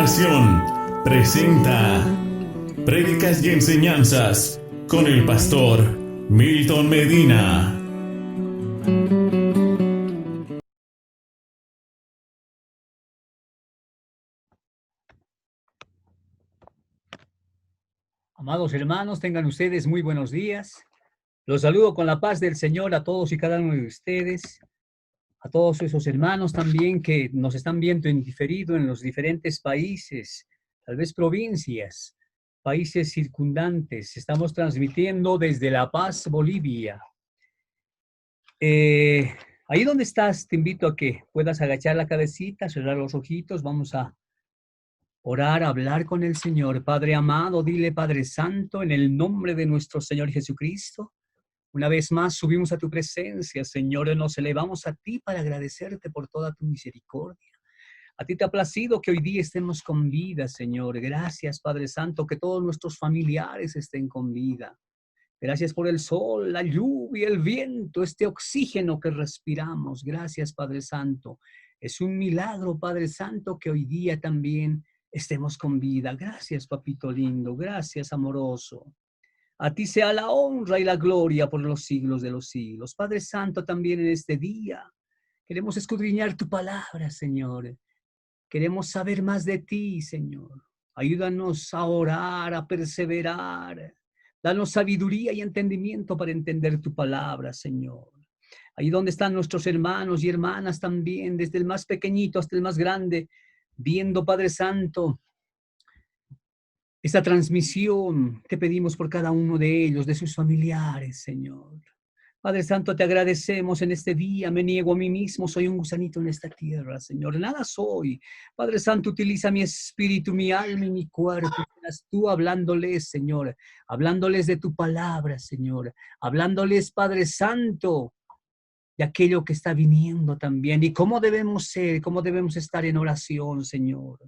Restauración presenta Prédicas y Enseñanzas con el pastor Milton Medina. Amados hermanos, tengan ustedes muy buenos días. Los saludo con la paz del Señor a todos y cada uno de ustedes, a todos esos hermanos también que nos están viendo en diferido en los diferentes países, tal vez provincias, países circundantes. Estamos transmitiendo desde La Paz, Bolivia. Ahí donde estás, te invito a que puedas agachar la cabecita, cerrar los ojitos. Vamos a orar, hablar con el Señor. Padre amado, dile Padre Santo, en el nombre de nuestro Señor Jesucristo. Una vez más subimos a tu presencia, Señor, nos elevamos a ti para agradecerte por toda tu misericordia. A ti te ha placido que hoy día estemos con vida, Señor. Gracias, Padre Santo, que todos nuestros familiares estén con vida. Gracias por el sol, la lluvia, el viento, este oxígeno que respiramos. Gracias, Padre Santo. Es un milagro, Padre Santo, que hoy día también estemos con vida. Gracias, papito lindo. Gracias, amoroso. A ti sea la honra y la gloria por los siglos de los siglos. Padre Santo, también en este día queremos escudriñar tu palabra, Señor. Queremos saber más de ti, Señor. Ayúdanos a orar, a perseverar. Danos sabiduría y entendimiento para entender tu palabra, Señor. Ahí donde están nuestros hermanos y hermanas también, desde el más pequeñito hasta el más grande, viendo, Padre Santo, esta transmisión. Te pedimos por cada uno de ellos, de sus familiares, Señor. Padre Santo, te agradecemos en este día. Me niego a mí mismo, soy un gusanito en esta tierra, Señor. Nada soy. Padre Santo, utiliza mi espíritu, mi alma y mi cuerpo. Serás tú hablándoles, Señor. Hablándoles de tu palabra, Señor. Hablándoles, Padre Santo, de aquello que está viniendo también. Y cómo debemos ser, cómo debemos estar en oración, Señor.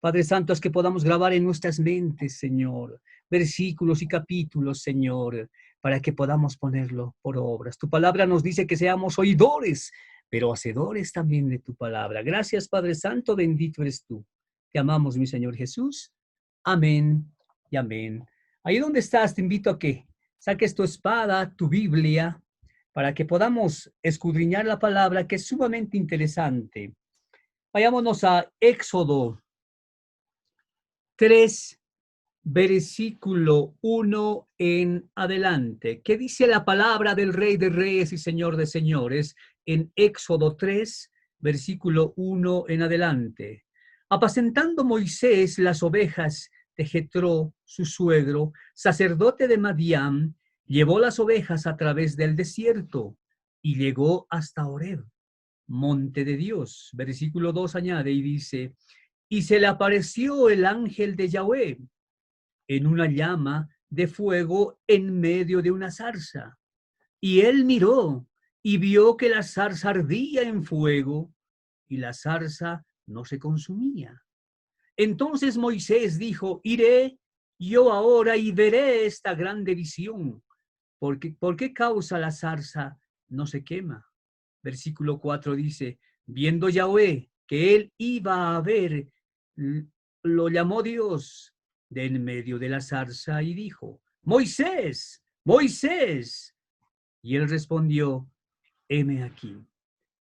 Padre Santo, es que podamos grabar en nuestras mentes, Señor, versículos y capítulos, Señor, para que podamos ponerlo por obras. Tu palabra nos dice que seamos oidores, pero hacedores también de tu palabra. Gracias, Padre Santo, bendito eres tú. Te amamos, mi Señor Jesús. Amén y amén. Ahí donde estás, te invito a que saques tu espada, tu Biblia, para que podamos escudriñar la palabra, que es sumamente interesante. Vayámonos a Éxodo 3, versículo 1 en adelante. ¿Qué dice la palabra del Rey de Reyes y Señor de Señores en Éxodo 3, versículo 1 en adelante? Apacentando Moisés las ovejas de Jetro, su suegro, sacerdote de Madián, llevó las ovejas a través del desierto y llegó hasta Horeb, monte de Dios. Versículo 2 añade y dice: y se le apareció el ángel de Yahweh en una llama de fuego en medio de una zarza. Y él miró y vio que la zarza ardía en fuego y la zarza no se consumía. Entonces Moisés dijo: iré yo ahora y veré esta grande visión. ¿Por qué causa la zarza no se quema? Versículo 4 dice: viendo Yahweh que él iba a ver, lo llamó Dios de en medio de la zarza y dijo: Moisés, Moisés. Y él respondió: heme aquí.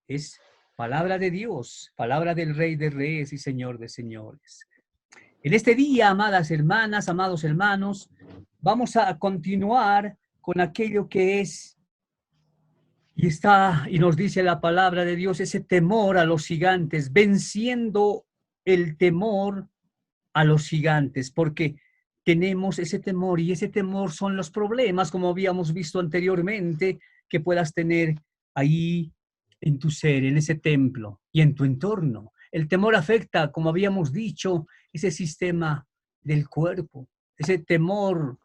Es palabra de Dios, palabra del Rey de Reyes y Señor de Señores. En este día, amadas hermanas, amados hermanos, vamos a continuar con aquello que es, y nos dice la palabra de Dios, ese temor a los gigantes, venciendo el temor a los gigantes, porque tenemos ese temor, y ese temor son los problemas, como habíamos visto anteriormente, que puedas tener ahí en tu ser, en ese templo y en tu entorno. El temor afecta, como habíamos dicho, ese sistema del cuerpo, ese temor,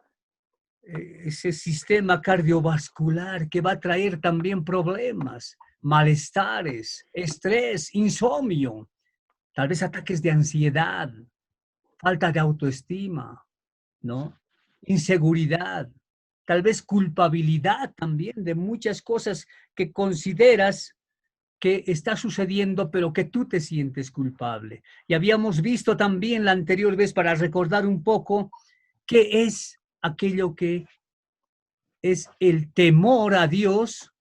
ese sistema cardiovascular que va a traer también problemas, malestares, estrés, insomnio, tal vez ataques de ansiedad, falta de autoestima, ¿no? Inseguridad, tal vez culpabilidad también de muchas cosas que consideras que está sucediendo, pero que tú te sientes culpable. Y habíamos visto también la anterior vez, para recordar un poco, qué es aquello que es el temor a Dios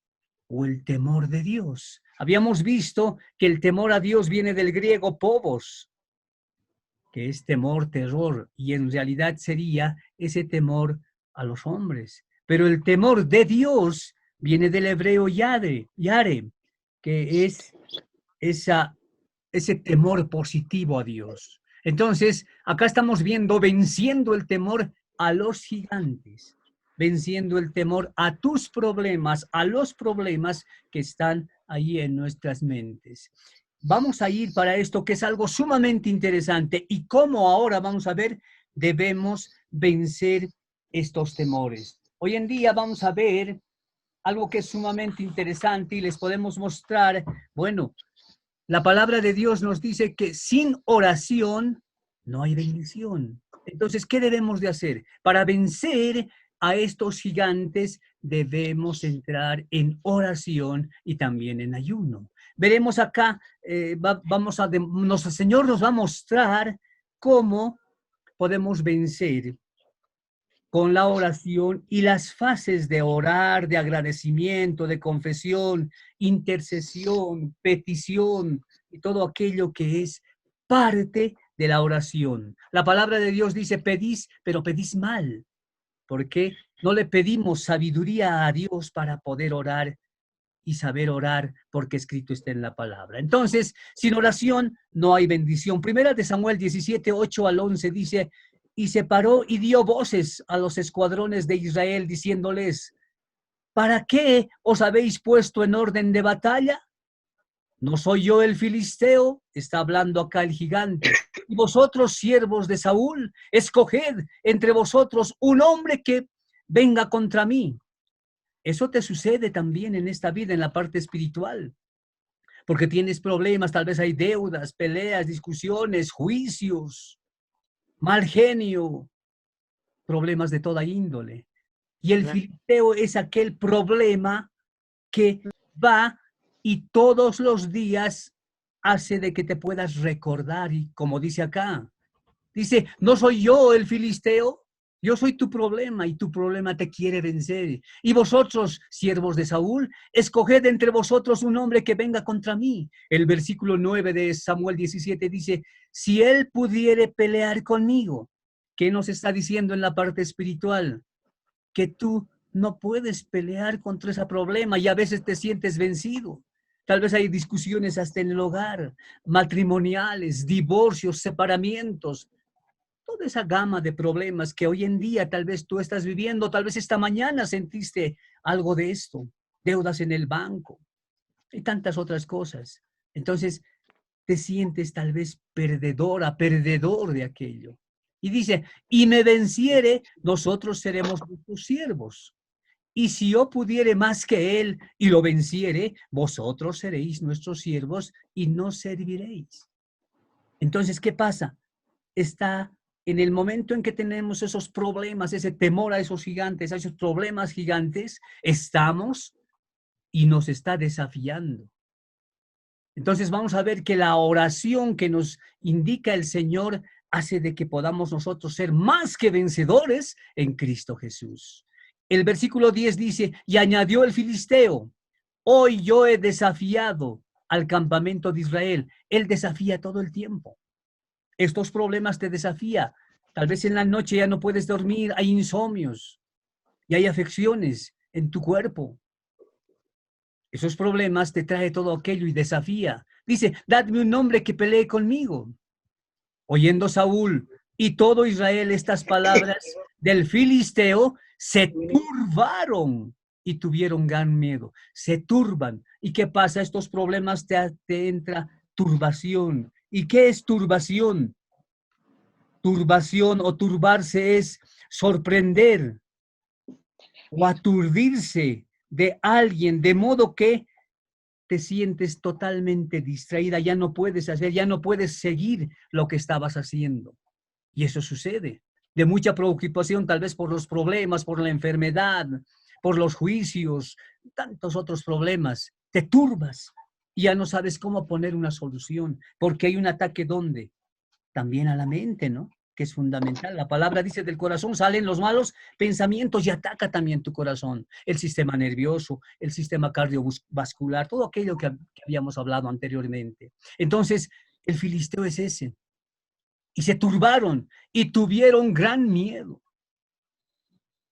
o el temor de Dios. Habíamos visto que el temor a Dios viene del griego phobos, que es temor, terror, y en realidad sería ese temor a los hombres. Pero el temor de Dios viene del hebreo yare, que es ese temor positivo a Dios. Entonces, acá estamos viendo venciendo el temor a los gigantes, venciendo el temor a tus problemas, a los problemas que están ahí en nuestras mentes. Vamos a ir para esto, que es algo sumamente interesante, y cómo ahora vamos a ver, debemos vencer estos temores. Hoy en día vamos a ver algo que es sumamente interesante y les podemos mostrar, bueno, la palabra de Dios nos dice que sin oración no hay bendición. Entonces, ¿qué debemos de hacer? Para vencer a estos gigantes debemos entrar en oración y también en ayuno. Veremos acá, el Señor nos va a mostrar cómo podemos vencer con la oración y las fases de orar, de agradecimiento, de confesión, intercesión, petición y todo aquello que es parte de la oración. La palabra de Dios dice: pedís, pero pedís mal. ¿Por qué? No le pedimos sabiduría a Dios para poder orar y saber orar, porque escrito está en la palabra. Entonces, sin oración no hay bendición. Primera de Samuel 17, 8 al 11 dice: y se paró y dio voces a los escuadrones de Israel, diciéndoles: ¿para qué os habéis puesto en orden de batalla? ¿No soy yo el filisteo? Está hablando acá el gigante. Y vosotros, siervos de Saúl, escoged entre vosotros un hombre que venga contra mí. Eso te sucede también en esta vida, en la parte espiritual, porque tienes problemas, tal vez hay deudas, peleas, discusiones, juicios, mal genio, problemas de toda índole. Y el filisteo es aquel problema que va y todos los días hace de que te puedas recordar, y como dice acá, dice: no soy yo el filisteo, yo soy tu problema y tu problema te quiere vencer. Y vosotros, siervos de Saúl, escoged entre vosotros un hombre que venga contra mí. El versículo 9 de Samuel 17 dice: si él pudiere pelear conmigo. ¿Qué nos está diciendo en la parte espiritual? Que tú no puedes pelear contra ese problema y a veces te sientes vencido. Tal vez hay discusiones hasta en el hogar, matrimoniales, divorcios, separamientos, toda esa gama de problemas que hoy en día tal vez tú estás viviendo, tal vez esta mañana sentiste algo de esto, deudas en el banco y tantas otras cosas. Entonces te sientes tal vez perdedora, perdedor de aquello. Y dice: y me venciere, nosotros seremos tus siervos. Y si yo pudiere más que él y lo venciere, vosotros seréis nuestros siervos y no serviréis. Entonces, ¿qué pasa? Está en el momento en que tenemos esos problemas, ese temor a esos gigantes, a esos problemas gigantes, estamos y nos está desafiando. Entonces vamos a ver que la oración que nos indica el Señor hace de que podamos nosotros ser más que vencedores en Cristo Jesús. El versículo 10 dice: y añadió el filisteo: hoy yo he desafiado al campamento de Israel. Él desafía todo el tiempo. Estos problemas te desafía. Tal vez en la noche ya no puedes dormir, hay insomnios y hay afecciones en tu cuerpo. Esos problemas te trae todo aquello y desafía. Dice: dadme un hombre que pelee conmigo. Oyendo Saúl y todo Israel estas palabras del filisteo, se turbaron y tuvieron gran miedo. Se turban. ¿Y qué pasa? Estos problemas te entra turbación. ¿Y qué es turbación? Turbación o turbarse es sorprender o aturdirse de alguien, de modo que te sientes totalmente distraída, ya no puedes hacer, ya no puedes seguir lo que estabas haciendo. Y eso sucede. De mucha preocupación, tal vez por los problemas, por la enfermedad, por los juicios, tantos otros problemas. Te turbas. y ya no sabes cómo poner una solución, porque hay un ataque ¿dónde? También a la mente, ¿no? Que es fundamental. La palabra dice del corazón salen los malos pensamientos y ataca también tu corazón, el sistema nervioso, el sistema cardiovascular, todo aquello que habíamos hablado anteriormente. Entonces, el filisteo es ese. Y se turbaron y tuvieron gran miedo.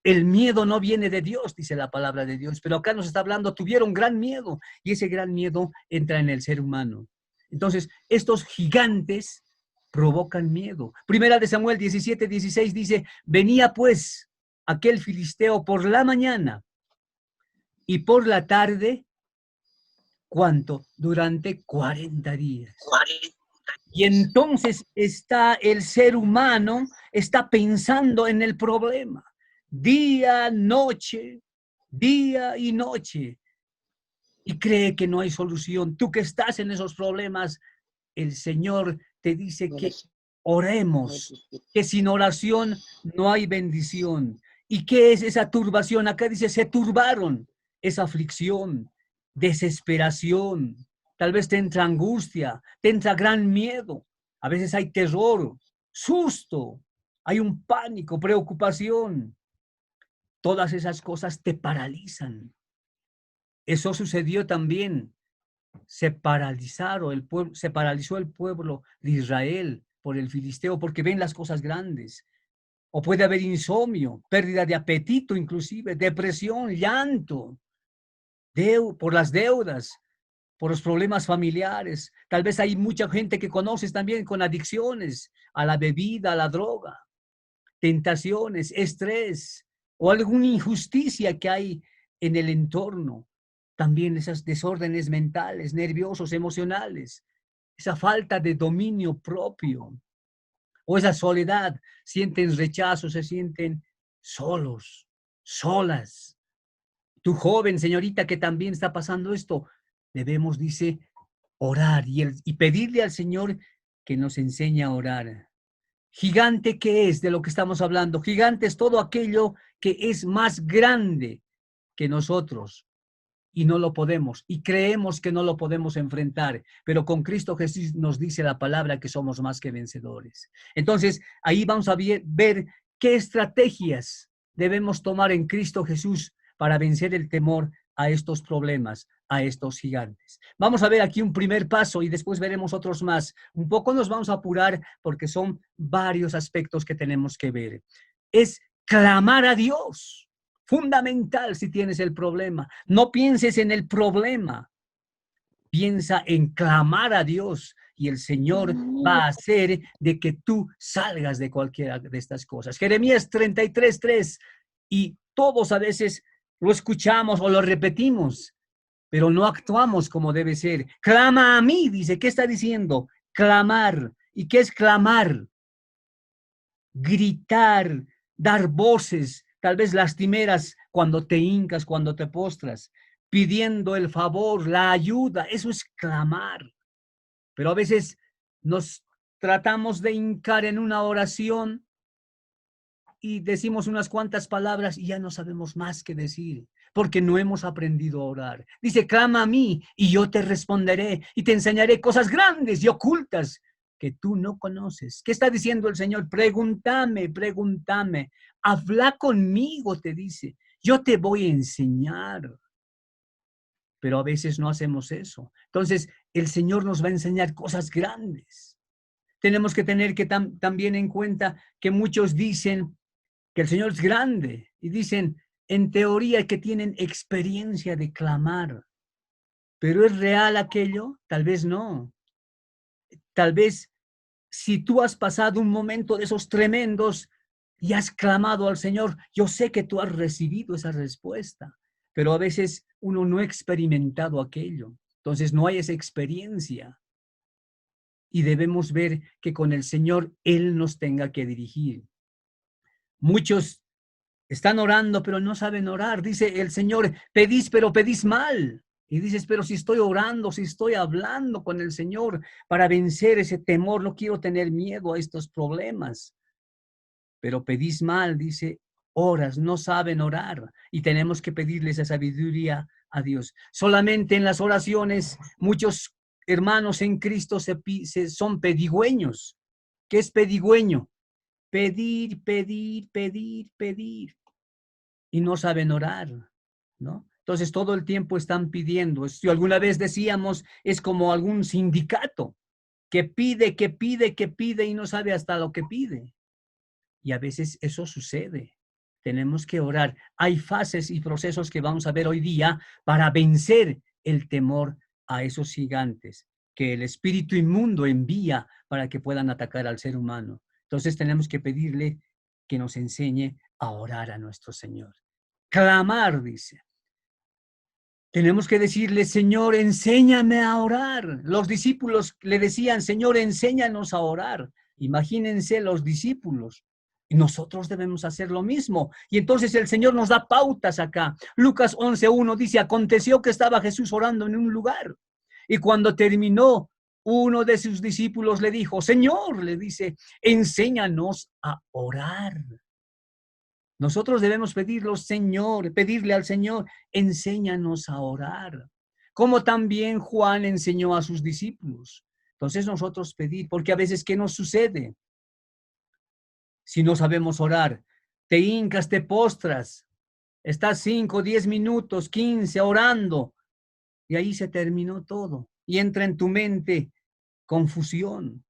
El miedo no viene de Dios, dice la palabra de Dios, pero acá nos está hablando, tuvieron gran miedo y ese gran miedo entra en el ser humano. Entonces, estos gigantes provocan miedo. Primera de Samuel 17:16 dice, venía pues aquel filisteo por la mañana y por la tarde, ¿cuánto? Durante 40 días. Y entonces está el ser humano, está pensando en el problema. Día, noche, día y noche. Y cree que no hay solución. Tú que estás en esos problemas, el Señor te dice que oremos, que sin oración no hay bendición. ¿Y qué es esa turbación? Acá dice, se turbaron, esa aflicción, desesperación. Tal vez te entra angustia, te entra gran miedo. A veces hay terror, susto, hay un pánico, preocupación. Todas esas cosas te paralizan. Eso sucedió también. Se paralizó el pueblo de Israel por el filisteo porque ven las cosas grandes. O puede haber insomnio, pérdida de apetito inclusive, depresión, llanto, por las deudas, por los problemas familiares. Tal vez hay mucha gente que conoces también con adicciones a la bebida, a la droga, tentaciones, estrés o alguna injusticia que hay en el entorno. También esas desórdenes mentales, nerviosos, emocionales, esa falta de dominio propio o esa soledad, sienten rechazo, se sienten solos, solas. Tu joven, señorita, que también está pasando esto, debemos, dice, orar y pedirle al Señor que nos enseñe a orar. Gigante, ¿qué es de lo que estamos hablando? Gigante es todo aquello que es más grande que nosotros y no lo podemos, y creemos que no lo podemos enfrentar, pero con Cristo Jesús nos dice la palabra que somos más que vencedores. Entonces, ahí vamos a ver qué estrategias debemos tomar en Cristo Jesús para vencer el temor a estos problemas, a estos gigantes. Vamos a ver aquí un primer paso y después veremos otros más. Un poco nos vamos a apurar porque son varios aspectos que tenemos que ver. Es clamar a Dios. Fundamental si tienes el problema. No pienses en el problema. Piensa en clamar a Dios y el Señor va a hacer de que tú salgas de cualquiera de estas cosas. Jeremías 33:3 y todos a veces lo escuchamos o lo repetimos, pero no actuamos como debe ser. Clama a mí, dice. ¿Qué está diciendo? Clamar. ¿Y qué es clamar? Gritar, dar voces, tal vez lastimeras cuando te hincas, cuando te postras, pidiendo el favor, la ayuda. Eso es clamar. Pero a veces nos tratamos de hincar en una oración y decimos unas cuantas palabras y ya no sabemos más qué decir, porque no hemos aprendido a orar. Dice, clama a mí y yo te responderé y te enseñaré cosas grandes y ocultas que tú no conoces. ¿Qué está diciendo el Señor? Pregúntame, pregúntame, habla conmigo, te dice. Yo te voy a enseñar. Pero a veces no hacemos eso. Entonces, el Señor nos va a enseñar cosas grandes. Tenemos que tener que también en cuenta que muchos dicen que el Señor es grande y dicen en teoría que tienen experiencia de clamar, pero ¿es real aquello? Tal vez no. Tal vez si tú has pasado un momento de esos tremendos y has clamado al Señor, yo sé que tú has recibido esa respuesta, pero a veces uno no ha experimentado aquello, entonces no hay esa experiencia y debemos ver que con el Señor Él nos tenga que dirigir. Muchos están orando, pero no saben orar. Dice el Señor, pedís, pero pedís mal. Y dices, pero si estoy orando, si estoy hablando con el Señor para vencer ese temor, no quiero tener miedo a estos problemas. Pero pedís mal, dice, oras, no saben orar. Y tenemos que pedirles esa sabiduría a Dios. Solamente en las oraciones, muchos hermanos en Cristo son pedigüeños. ¿Qué es pedigüeño? Pedir, pedir, pedir, pedir. Y no saben orar, ¿no? Entonces todo el tiempo están pidiendo. Si alguna vez decíamos, es como algún sindicato que pide, que pide, que pide y no sabe hasta lo que pide. Y a veces eso sucede. Tenemos que orar. Hay fases y procesos que vamos a ver hoy día para vencer el temor a esos gigantes que el espíritu inmundo envía para que puedan atacar al ser humano. Entonces tenemos que pedirle que nos enseñe a orar a nuestro Señor. Clamar, dice. Tenemos que decirle, Señor, enséñame a orar. Los discípulos le decían, Señor, enséñanos a orar. Imagínense los discípulos. Y nosotros debemos hacer lo mismo. Y entonces el Señor nos da pautas acá. Lucas 11:1 dice, aconteció que estaba Jesús orando en un lugar. Y cuando terminó, uno de sus discípulos le dijo, Señor, le dice, enséñanos a orar. Nosotros debemos pedirle al Señor, enséñanos a orar. Como también Juan enseñó a sus discípulos. Entonces nosotros pedir, porque a veces, ¿qué nos sucede? Si no sabemos orar, te hincas, te postras, estás 5, 10 minutos, 15 orando, y ahí se terminó todo. Y entra en tu mente confusión.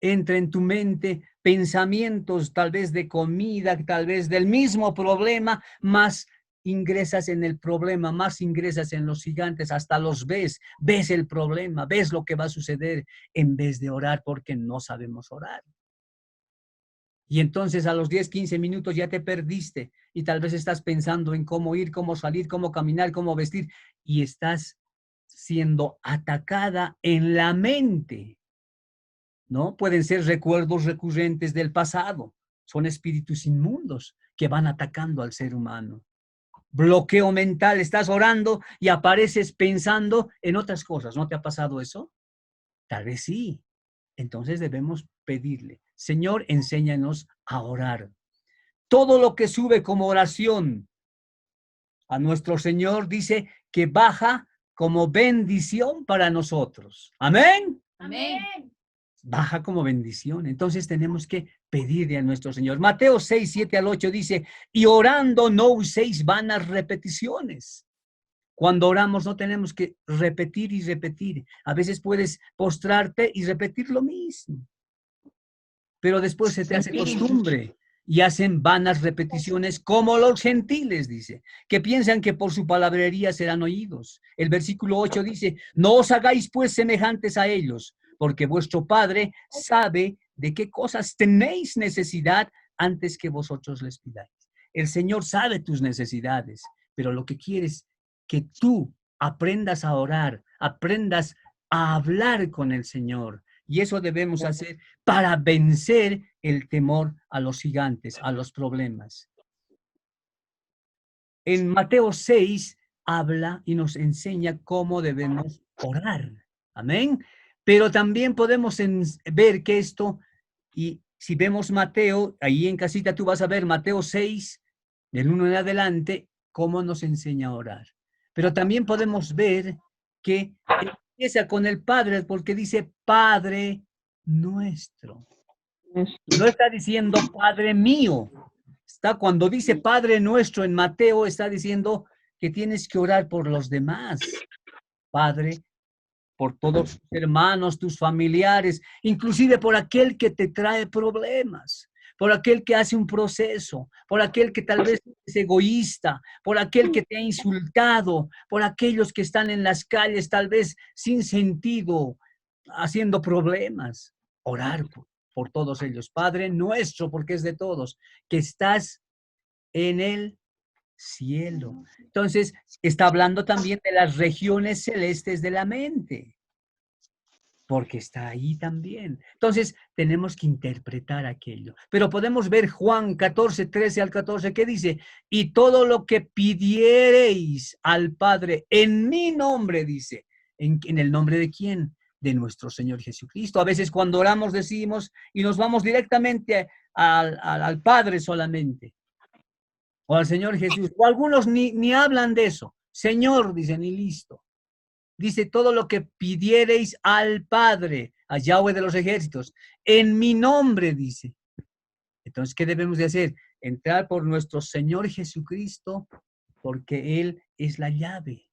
Entra en tu mente pensamientos tal vez de comida, tal vez del mismo problema, más ingresas en el problema, más ingresas en los gigantes, hasta los ves el problema, ves lo que va a suceder en vez de orar porque no sabemos orar. Y entonces a los 10, 15 minutos ya te perdiste y tal vez estás pensando en cómo ir, cómo salir, cómo caminar, cómo vestir y estás siendo atacada en la mente. ¿No? Pueden ser recuerdos recurrentes del pasado. Son espíritus inmundos que van atacando al ser humano. Bloqueo mental. Estás orando y apareces pensando en otras cosas. ¿No te ha pasado eso? Tal vez sí. Entonces debemos pedirle, Señor, enséñanos a orar. Todo lo que sube como oración a nuestro Señor dice que baja como bendición para nosotros. Amén. Amén. Baja como bendición. Entonces tenemos que pedirle a nuestro Señor. Mateo 6:7-8 dice, y orando no uséis vanas repeticiones. Cuando oramos no tenemos que repetir y repetir. A veces puedes postrarte y repetir lo mismo. Pero después se te hace costumbre y hacen vanas repeticiones como los gentiles, dice, que piensan que por su palabrería serán oídos. El versículo 8 dice, no os hagáis pues semejantes a ellos, porque vuestro Padre sabe de qué cosas tenéis necesidad antes que vosotros les pidáis. El Señor sabe tus necesidades, pero lo que quiere es que tú aprendas a orar, aprendas a hablar con el Señor. Y eso debemos hacer para vencer el temor a los gigantes, a los problemas. En Mateo 6 habla y nos enseña cómo debemos orar. Amén. Pero también podemos ver que esto, y si vemos Mateo, ahí en casita tú vas a ver Mateo 6, del 1 en adelante, cómo nos enseña a orar. Pero también podemos ver que empieza con el Padre, porque dice Padre nuestro. No está diciendo Padre mío. Cuando dice Padre nuestro en Mateo, está diciendo que tienes que orar por los demás. Padre, por todos tus hermanos, tus familiares, inclusive por aquel que te trae problemas, por aquel que hace un proceso, por aquel que tal vez es egoísta, por aquel que te ha insultado, por aquellos que están en las calles tal vez sin sentido, haciendo problemas. Orar por todos ellos. Padre nuestro, porque es de todos, que estás en el cielo. Entonces, está hablando también de las regiones celestes de la mente, porque está ahí también. Entonces, tenemos que interpretar aquello. Pero podemos ver Juan 14:13-14, que dice, y todo lo que pidiereis al Padre en mi nombre, dice, ¿en el nombre de quién? De nuestro Señor Jesucristo. A veces cuando oramos decimos y nos vamos directamente al Padre solamente, o al Señor Jesús, o algunos ni hablan de eso, Señor, dicen, y listo. Dice, todo lo que pidiereis al Padre, a Yahweh de los ejércitos, en mi nombre, dice. Entonces, ¿qué debemos de hacer? Entrar por nuestro Señor Jesucristo, porque Él es la llave.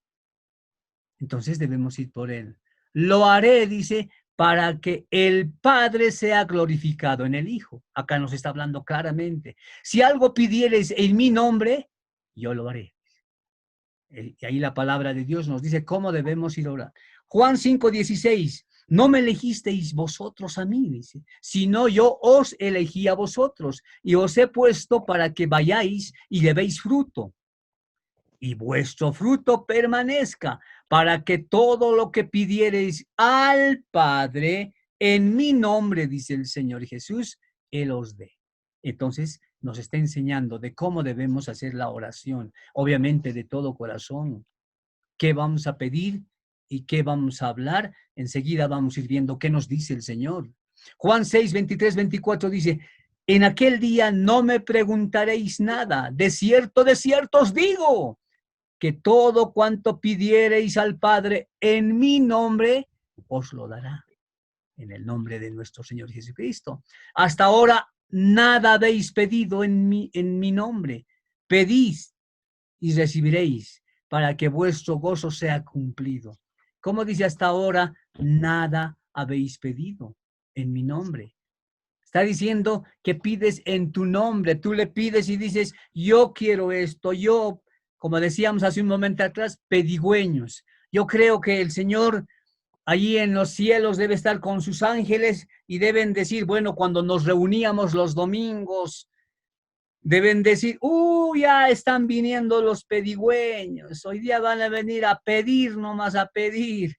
Entonces debemos ir por Él. Lo haré, dice, para que el Padre sea glorificado en el Hijo. Acá nos está hablando claramente. Si algo pidiereis en mi nombre, yo lo haré. Y ahí la palabra de Dios nos dice cómo debemos ir a orar. Juan 5:16, no me elegisteis vosotros a mí, dice, sino yo os elegí a vosotros y os he puesto para que vayáis y llevéis fruto y vuestro fruto permanezca, para que todo lo que pidiereis al Padre en mi nombre, dice el Señor Jesús, Él os dé. Entonces nos está enseñando de cómo debemos hacer la oración, obviamente de todo corazón. ¿Qué vamos a pedir y qué vamos a hablar? Enseguida vamos a ir viendo qué nos dice el Señor. Juan 6:23-24 dice, en aquel día no me preguntaréis nada, de cierto os digo, que todo cuanto pidiereis al Padre en mi nombre, os lo dará. En el nombre de nuestro Señor Jesucristo. Hasta ahora nada habéis pedido en mi nombre. Pedís y recibiréis para que vuestro gozo sea cumplido. Como dice hasta ahora, nada habéis pedido en mi nombre. Está diciendo que pides en tu nombre. Tú le pides y dices, yo quiero esto, yo, como decíamos hace un momento atrás, pedigüeños. Yo creo que el Señor allí en los cielos debe estar con sus ángeles y deben decir, bueno, cuando nos reuníamos los domingos, deben decir, ya están viniendo los pedigüeños, hoy día van a venir a pedir, nomás a pedir,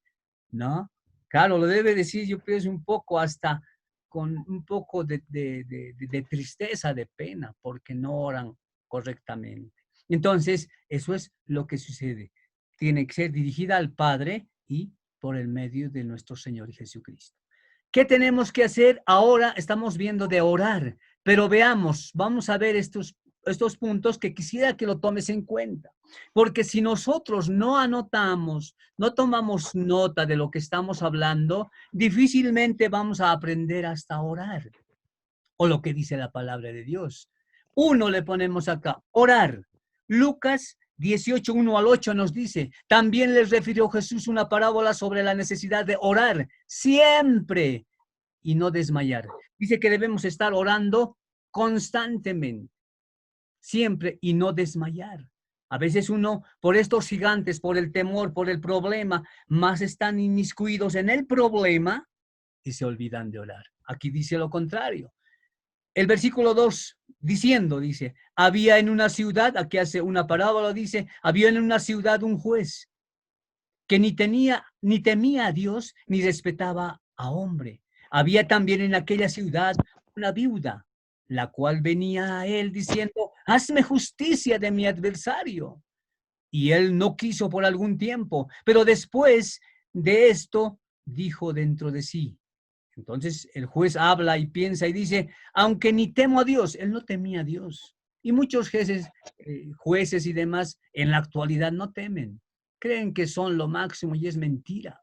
¿no? Claro, lo debe decir, yo pienso un poco hasta con un poco de tristeza, de pena, porque no oran correctamente. Entonces, eso es lo que sucede. Tiene que ser dirigida al Padre y por el medio de nuestro Señor Jesucristo. ¿Qué tenemos que hacer? Ahora estamos viendo de orar, pero veamos, vamos a ver estos puntos que quisiera que lo tomes en cuenta. Porque si nosotros no anotamos, no tomamos nota de lo que estamos hablando, difícilmente vamos a aprender hasta orar. O lo que dice la palabra de Dios. Uno le ponemos acá, orar. Lucas 18:1-8 nos dice, también les refirió Jesús una parábola sobre la necesidad de orar siempre y no desmayar. Dice que debemos estar orando constantemente, siempre y no desmayar. A veces uno, por estos gigantes, por el temor, por el problema, más están inmiscuidos en el problema y se olvidan de orar. Aquí dice lo contrario. El versículo 2, dice, había en una ciudad, aquí hace una parábola, dice, había en una ciudad un juez que ni temía a Dios, ni respetaba a hombre. Había también en aquella ciudad una viuda, la cual venía a él diciendo, hazme justicia de mi adversario. Y él no quiso por algún tiempo, pero después de esto dijo dentro de sí. Entonces el juez habla y piensa y dice, aunque ni temo a Dios, él no temía a Dios. Y muchos jueces y demás en la actualidad no temen. Creen que son lo máximo y es mentira.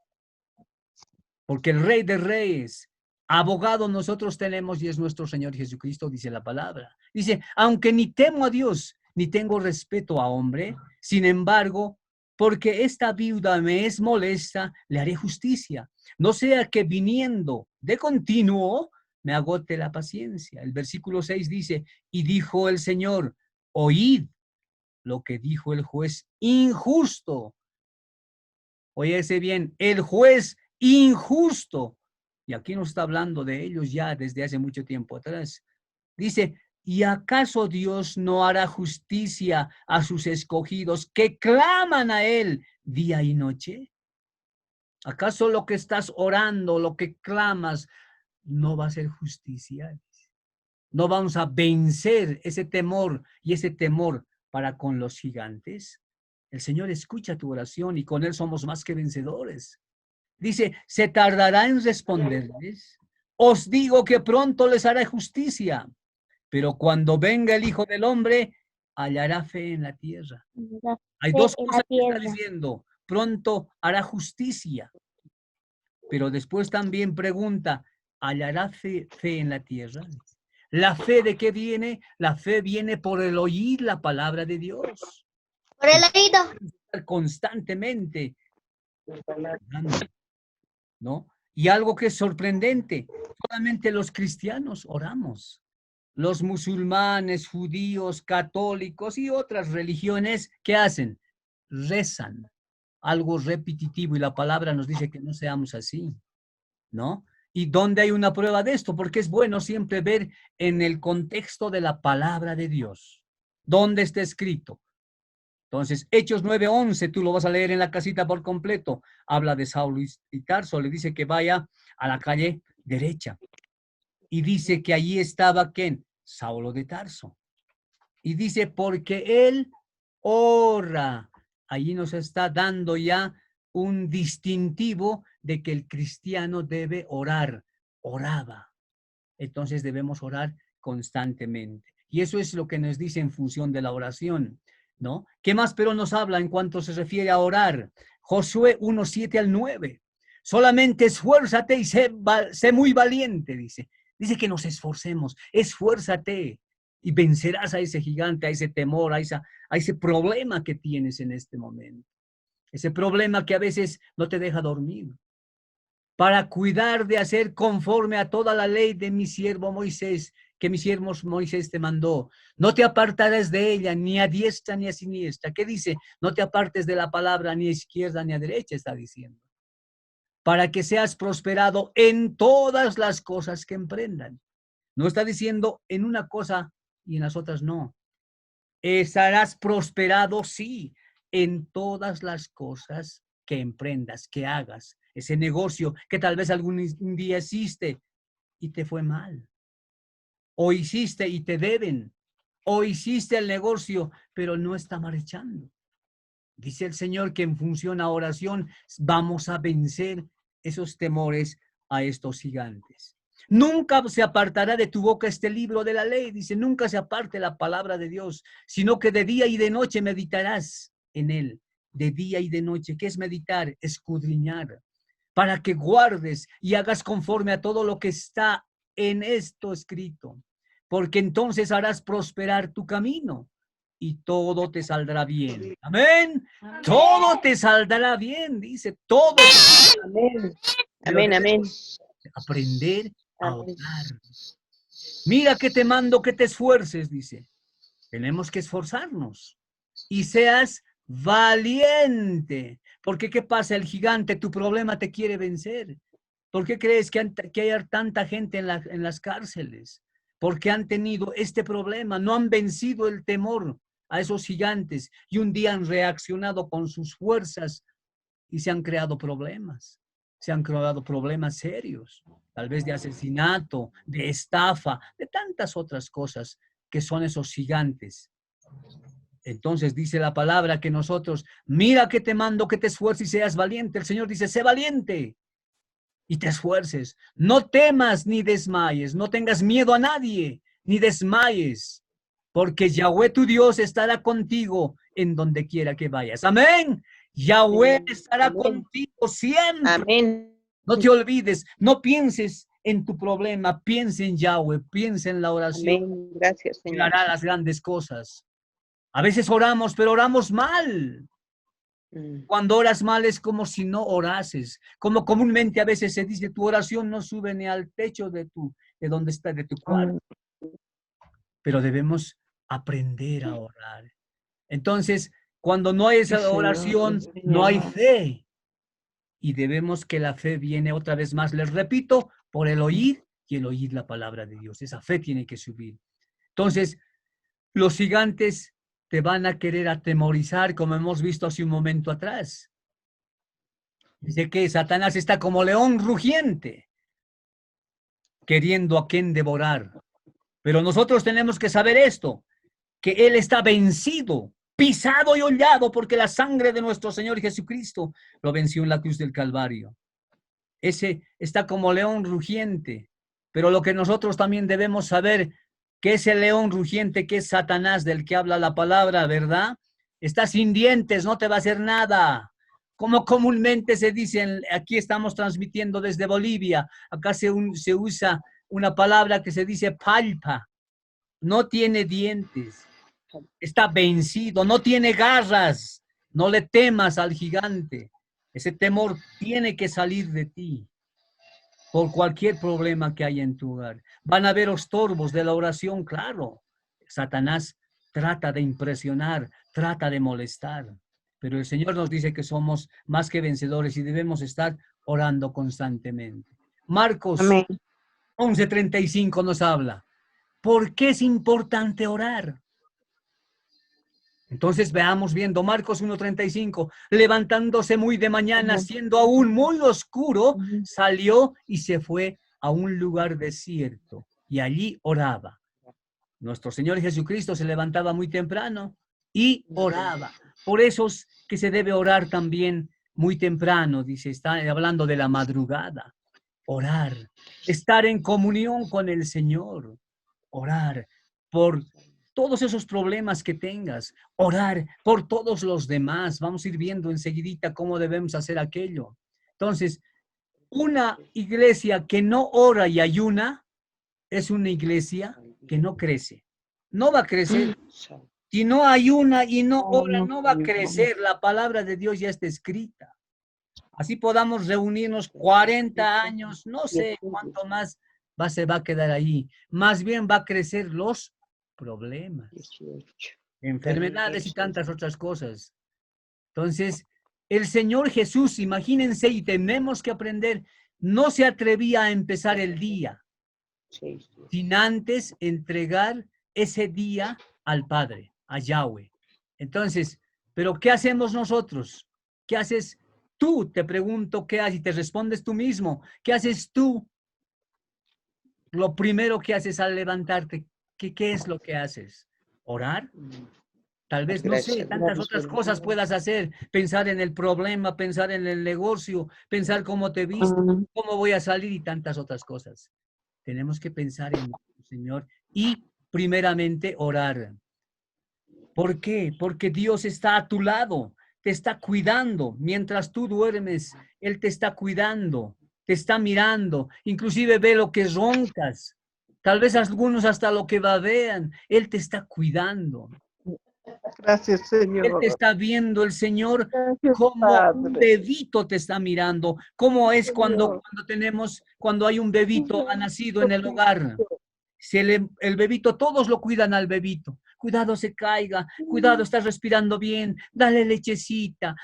Porque el Rey de Reyes, abogado nosotros tenemos y es nuestro Señor Jesucristo, dice la palabra. Dice, aunque ni temo a Dios, ni tengo respeto a hombre, sin embargo, porque esta viuda me es molesta, le haré justicia. No sea que viniendo de continuo me agote la paciencia. El versículo 6 dice, y dijo el Señor, oíd lo que dijo el juez injusto. Óyese bien, el juez injusto. Y aquí no está hablando de ellos ya desde hace mucho tiempo atrás. Dice, ¿y acaso Dios no hará justicia a sus escogidos que claman a Él día y noche? ¿Acaso lo que estás orando, lo que clamas, no va a ser justicia? ¿No vamos a vencer ese temor y ese temor para con los gigantes? El Señor escucha tu oración y con Él somos más que vencedores. Dice, ¿se tardará en responderles? Os digo que pronto les hará justicia. Pero cuando venga el Hijo del Hombre, hallará fe en la tierra. La Hay fe dos en la cosas que está tierra. diciendo. Pronto hará justicia. Pero después también pregunta, ¿hallará fe en la tierra? ¿La fe de qué viene? La fe viene por el oír la palabra de Dios. Por el oído. Constantemente, ¿no? Y algo que es sorprendente, solamente los cristianos oramos. Los musulmanes, judíos, católicos y otras religiones, ¿qué hacen? Rezan. Algo repetitivo y la palabra nos dice que no seamos así, ¿no? ¿Y dónde hay una prueba de esto? Porque es bueno siempre ver en el contexto de la palabra de Dios. ¿Dónde está escrito? Entonces, Hechos 9:11, tú lo vas a leer en la casita por completo. Habla de Saulo y Tarso, le dice que vaya a la calle derecha. Y dice que allí estaba, ¿quién? Saulo de Tarso. Y dice, porque él ora. Allí nos está dando ya un distintivo de que el cristiano debe orar. Oraba. Entonces debemos orar constantemente. Y eso es lo que nos dice en función de la oración, ¿no? ¿Qué más pero nos habla en cuanto se refiere a orar? Josué 1:7-9. Solamente esfuérzate y sé muy valiente, dice. Dice que nos esforcemos, esfuérzate y vencerás a ese gigante, a ese temor, a ese problema que tienes en este momento. Ese problema que a veces no te deja dormir. Para cuidar de hacer conforme a toda la ley de mi siervo Moisés, que mi siervo Moisés te mandó. No te apartarás de ella, ni a diestra ni a siniestra. ¿Qué dice? No te apartes de la palabra ni a izquierda ni a derecha, está diciendo. Para que seas prosperado en todas las cosas que emprendan. No está diciendo en una cosa y en las otras no. Estarás prosperado, sí, en todas las cosas que emprendas, que hagas. Ese negocio que tal vez algún día hiciste y te fue mal. O hiciste y te deben. O hiciste el negocio, pero no está marchando. Dice el Señor que en función a oración vamos a vencer esos temores a estos gigantes. Nunca se apartará de tu boca este libro de la ley, dice, nunca se aparte la palabra de Dios, sino que de día y de noche meditarás en él, de día y de noche. ¿Qué es meditar? Escudriñar, para que guardes y hagas conforme a todo lo que está en esto escrito, porque entonces harás prosperar tu camino y todo te saldrá bien. Amén. Amén. Todo te saldrá bien, dice, todo. Amén. Amén, amén. Aprender a orar. Mira que te mando que te esfuerces, dice. Tenemos que esforzarnos y seas valiente. Porque ¿qué pasa? El gigante, tu problema te quiere vencer. ¿Por qué crees que hay tanta gente en las cárceles? Porque han tenido este problema, no han vencido el temor a esos gigantes y un día han reaccionado con sus fuerzas y se han creado problemas. Se han creado problemas serios, tal vez de asesinato, de estafa, de tantas otras cosas que son esos gigantes. Entonces dice la palabra que nosotros, mira que te mando que te esfuerces y seas valiente. El Señor dice, sé valiente y te esfuerces. No temas ni desmayes, no tengas miedo a nadie, ni desmayes, porque Yahweh tu Dios estará contigo en donde quiera que vayas. Amén. Yahweh estará Amén. contigo siempre. Amén. No te olvides, no pienses en tu problema, piensa en Yahweh, piensa en la oración. Amén. Gracias, Él Señor. hará las grandes cosas. A veces oramos, pero oramos mal. Cuando oras mal es como si no orases. Como comúnmente a veces se dice, tu oración no sube ni al techo de donde está, de tu cuarto. Pero debemos aprender a orar. Entonces, cuando no hay esa oración, no hay fe. Y debemos que la fe viene otra vez más, les repito, por el oír y el oír la palabra de Dios. Esa fe tiene que subir. Entonces, los gigantes te van a querer atemorizar, como hemos visto hace un momento atrás. Dice que Satanás está como león rugiente, queriendo a quien devorar. Pero nosotros tenemos que saber esto, que él está vencido, pisado y hollado, porque la sangre de nuestro Señor Jesucristo lo venció en la cruz del Calvario. Ese está como león rugiente. Pero lo que nosotros también debemos saber, que es el león rugiente, que es Satanás, del que habla la palabra, ¿verdad? Está sin dientes, no te va a hacer nada. Como comúnmente se dice, aquí estamos transmitiendo desde Bolivia, acá se usa una palabra que se dice palpa, no tiene dientes, está vencido, no tiene garras, no le temas al gigante. Ese temor tiene que salir de ti por cualquier problema que haya en tu hogar. Van a haber estorbos de la oración, claro. Satanás trata de impresionar, trata de molestar, pero el Señor nos dice que somos más que vencedores y debemos estar orando constantemente. Marcos Amén. 11:35 nos habla. ¿Por qué es importante orar? Entonces veamos viendo Marcos 1:35, levantándose muy de mañana, siendo aún muy oscuro, salió y se fue a un lugar desierto y allí oraba. Nuestro Señor Jesucristo se levantaba muy temprano y oraba. Por eso es que se debe orar también muy temprano, dice, está hablando de la madrugada. Orar, estar en comunión con el Señor, orar por todos esos problemas que tengas, orar por todos los demás. Vamos a ir viendo enseguidita cómo debemos hacer aquello. Entonces, una iglesia que no ora y ayuna es una iglesia que no crece. No va a crecer. Si no ayuna y no ora, no va a crecer. La palabra de Dios ya está escrita. Así podamos reunirnos 40 años, no sé cuánto más se va a quedar ahí. Más bien va a crecer los problemas, enfermedades y tantas otras cosas. Entonces, el Señor Jesús, imagínense, y tenemos que aprender, no se atrevía a empezar el día sin antes entregar ese día al Padre, a Yahweh. Entonces, ¿pero qué hacemos nosotros? ¿Qué haces tú? Te pregunto, ¿qué haces? Y te respondes tú mismo. ¿Qué haces tú? Lo primero que haces al levantarte, ¿qué es lo que haces? ¿Orar? Tal vez, no sé, tantas otras cosas puedas hacer. Pensar en el problema, pensar en el negocio, pensar cómo te viste, cómo voy a salir y tantas otras cosas. Tenemos que pensar en el Señor y primeramente orar. ¿Por qué? Porque Dios está a tu lado, te está cuidando. Mientras tú duermes, Él te está cuidando, te está mirando, inclusive ve lo que roncas. Tal vez algunos hasta lo que babean, Él te está cuidando. Gracias, Él Señor. te está viendo, el Señor, Gracias, como un Padre. bebito te está mirando. ¿Cómo es Señor. cuando hay un bebito ha nacido en el hogar? El bebito, todos lo cuidan al bebito. Cuidado se caiga, cuidado está respirando bien, dale lechecita,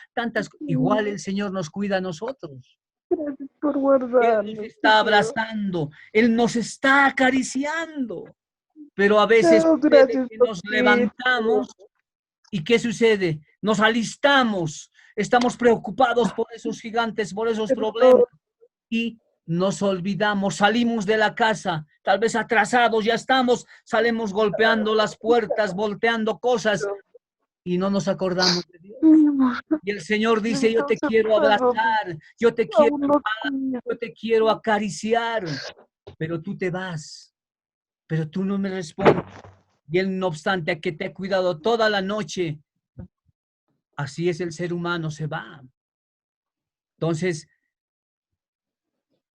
igual el Señor nos cuida a nosotros. Gracias por Él guardarnos, nos está Señor. abrazando, Él nos está acariciando. Pero a veces No, sucede gracias, que nos papito. levantamos y ¿qué sucede? Nos alistamos, estamos preocupados por esos gigantes, por esos problemas y nos olvidamos, salimos de la casa, tal vez atrasados ya estamos, salimos golpeando las puertas, volteando cosas y no nos acordamos de Dios. Y el Señor dice, yo te quiero abrazar, yo te quiero amar, yo te quiero acariciar, pero tú te vas, pero tú no me respondes. Y Él, no obstante, a que te ha cuidado toda la noche, así es el ser humano, se va. Entonces,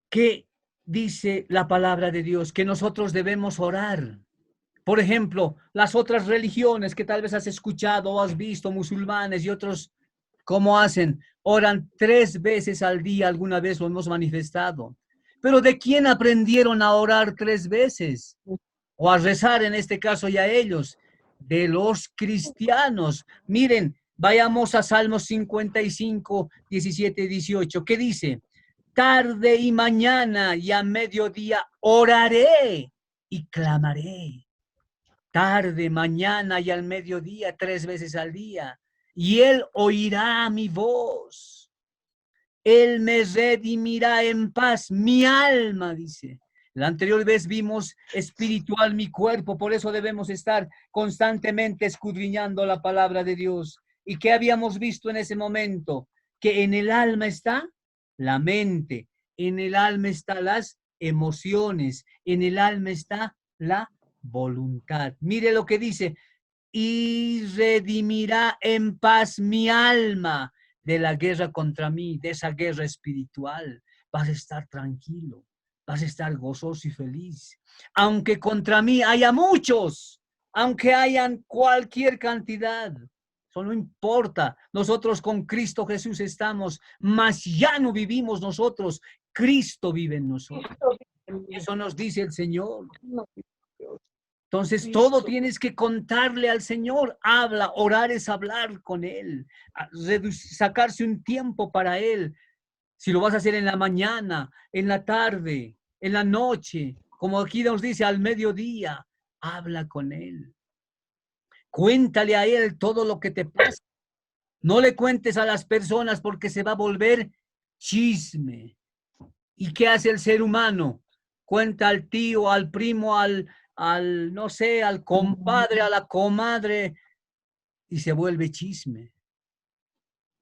¿qué dice la palabra de Dios? Que nosotros debemos orar. Por ejemplo, las otras religiones que tal vez has escuchado o has visto, musulmanes y otros, ¿cómo hacen? Oran 3 veces al día, alguna vez lo hemos manifestado. Pero ¿de quién aprendieron a orar 3 veces? O a rezar en este caso ya ellos, de los cristianos. Miren, vayamos a Salmos 55, 17 y 18. ¿Qué dice? Tarde y mañana y a mediodía oraré y clamaré. Tarde, mañana y al mediodía, 3 veces al día. Y Él oirá mi voz. Él me redimirá en paz, mi alma, dice. La anterior vez vimos espiritual mi cuerpo, por eso debemos estar constantemente escudriñando la palabra de Dios. ¿Y qué habíamos visto en ese momento? Que en el alma está la mente, en el alma están las emociones, en el alma está la voluntad. Mire lo que dice, y redimirá en paz mi alma de la guerra contra mí, de esa guerra espiritual. Vas a estar tranquilo, vas a estar gozoso y feliz. Aunque contra mí haya muchos, aunque hayan cualquier cantidad, eso no importa. Nosotros con Cristo Jesús estamos, mas ya no vivimos nosotros, Cristo vive en nosotros. Eso nos dice el Señor. Entonces, todo tienes que contarle al Señor. Habla, orar es hablar con Él, sacarse un tiempo para Él. Si lo vas a hacer en la mañana, en la tarde, en la noche, como aquí nos dice, al mediodía, habla con Él. Cuéntale a Él todo lo que te pasa. No le cuentes a las personas porque se va a volver chisme. ¿Y qué hace el ser humano? Cuenta al tío, al primo, no sé, al compadre, a la comadre, y se vuelve chisme.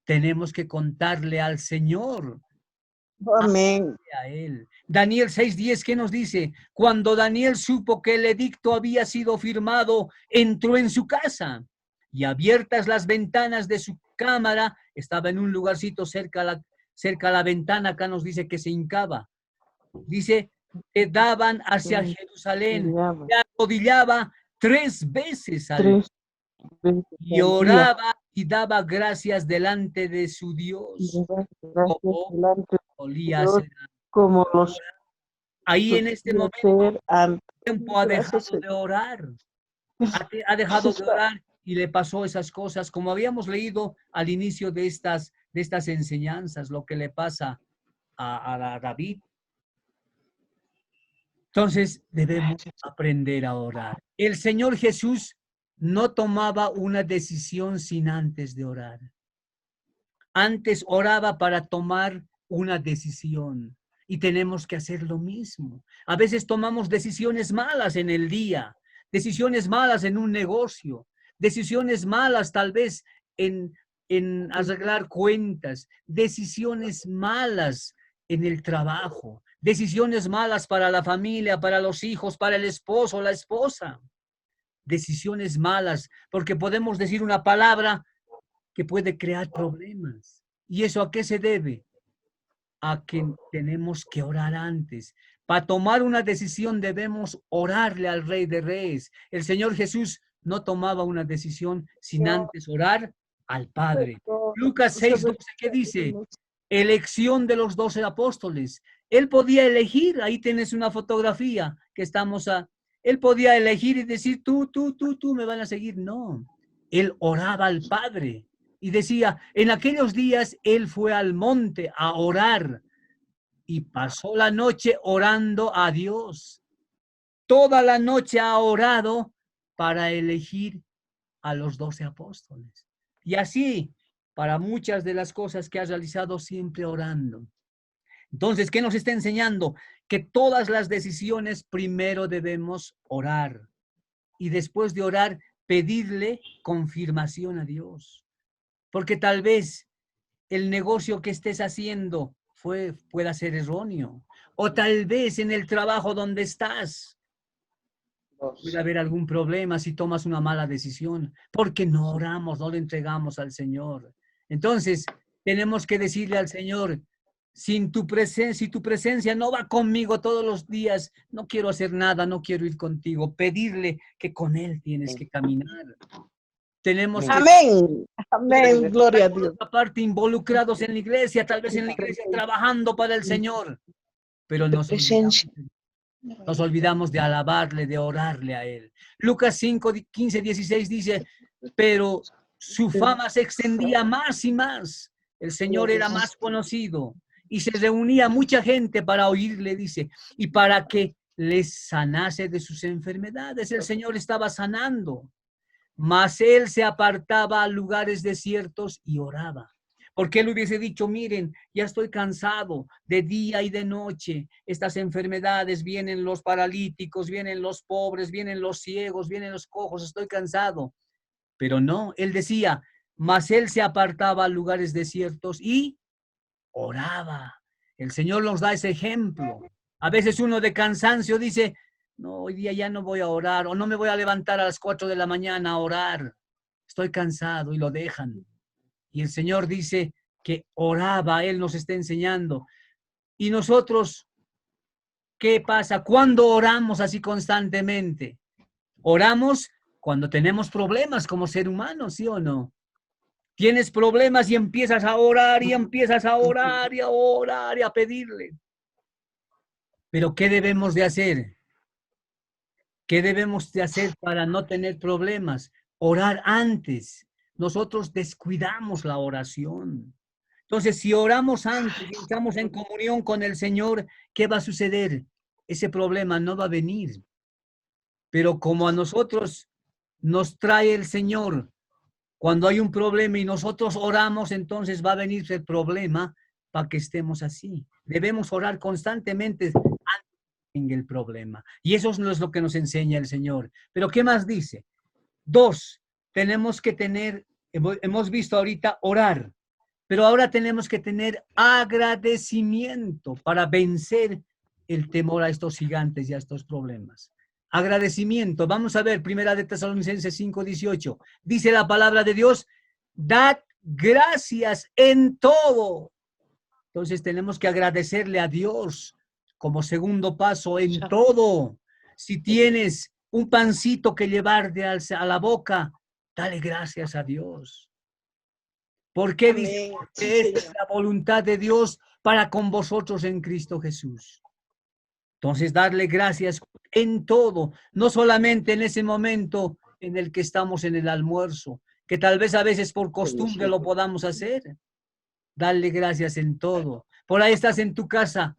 Tenemos que contarle al Señor. Amén. A él. Daniel 6:10, ¿qué nos dice? Cuando Daniel supo que el edicto había sido firmado, entró en su casa y abiertas las ventanas de su cámara, estaba en un lugarcito cerca a la ventana, acá nos dice que se hincaba. Dice, que daban hacia Jerusalén, se arrodillaba 3 veces al y oraba y daba gracias delante de su Dios. Como solía hacer. Como los Ahí en este momento antes. tiempo ha dejado de orar. Ha dejado de orar y le pasó esas cosas, como habíamos leído al inicio de estas enseñanzas, lo que le pasa a David. Entonces debemos aprender a orar. El Señor Jesús no tomaba una decisión sin antes de orar. Antes oraba para tomar una decisión y tenemos que hacer lo mismo. A veces tomamos decisiones malas en el día, decisiones malas en un negocio, decisiones malas tal vez en arreglar cuentas, decisiones malas en el trabajo, decisiones malas para la familia, para los hijos, para el esposo, la esposa. Decisiones malas, porque podemos decir una palabra que puede crear problemas. ¿Y eso a qué se debe? A que tenemos que orar antes. Para tomar una decisión debemos orarle al Rey de Reyes. El Señor Jesús no tomaba una decisión sin antes orar al Padre. Lucas 6:12, ¿qué dice? Elección de los 12 apóstoles. Él podía elegir, ahí tienes una fotografía que él podía elegir y decir, tú me van a seguir. No, él oraba al Padre y decía, en aquellos días él fue al monte a orar y pasó la noche orando a Dios. Toda la noche ha orado para elegir a los 12 apóstoles. Y así, para muchas de las cosas que ha realizado, siempre orando. Entonces, ¿qué nos está enseñando? Que todas las decisiones primero debemos orar y después de orar, pedirle confirmación a Dios. Porque tal vez el negocio que estés haciendo pueda ser erróneo. O tal vez en el trabajo donde estás puede haber algún problema si tomas una mala decisión. Porque no oramos, no le entregamos al Señor. Entonces, tenemos que decirle al Señor, si tu presencia no va conmigo todos los días, no quiero hacer nada, no quiero ir contigo. Pedirle que con Él tienes que caminar. Tenemos que Amén, gloria a Dios. Aparte, involucrados en la iglesia, tal vez en la iglesia trabajando para el Señor, pero nos olvidamos de alabarle, de orarle a Él. Lucas 5:15-16 dice, pero su fama se extendía más y más. El Señor era más conocido y se reunía mucha gente para oírle, dice, y para que les sanase de sus enfermedades. El Señor estaba sanando. Mas él se apartaba a lugares desiertos y oraba. Porque él hubiese dicho, miren, ya estoy cansado de día y de noche. Estas enfermedades, vienen los paralíticos, vienen los pobres, vienen los ciegos, vienen los cojos, estoy cansado. Pero no, él decía, mas él se apartaba a lugares desiertos y oraba. El Señor nos da ese ejemplo. A veces uno de cansancio dice, no, hoy día ya no voy a orar, o no me voy a levantar a las 4 de la mañana a orar. Estoy cansado, y lo dejan. Y el Señor dice que oraba, Él nos está enseñando. Y nosotros, ¿qué pasa? ¿Cuándo oramos así constantemente? Oramos cuando tenemos problemas como ser humano, ¿sí o no? Tienes problemas y empiezas a orar y empiezas a orar y a orar y a pedirle. Pero ¿qué debemos de hacer? ¿Qué debemos de hacer para no tener problemas? Orar antes. Nosotros descuidamos la oración. Entonces, si oramos antes y estamos en comunión con el Señor, ¿qué va a suceder? Ese problema no va a venir. Pero como a nosotros nos trae el Señor, cuando hay un problema y nosotros oramos, entonces va a venir el problema para que estemos así. Debemos orar constantemente en el problema. Y eso no es lo que nos enseña el Señor. Pero ¿qué más dice? 2, tenemos que tener, hemos visto ahorita orar, pero ahora tenemos que tener agradecimiento para vencer el temor a estos gigantes y a estos problemas. Agradecimiento. Vamos a ver, Primera de Tesalonicenses 5:18. Dice la palabra de Dios, dad gracias en todo. Entonces tenemos que agradecerle a Dios como segundo paso en todo. Si tienes un pancito que llevar a la boca, dale gracias a Dios. ¿Por qué dice que esta es la voluntad de Dios para con vosotros en Cristo Jesús? Entonces, darle gracias en todo, no solamente en ese momento en el que estamos en el almuerzo, que tal vez a veces por costumbre lo podamos hacer. Darle gracias en todo. Por ahí estás en tu casa,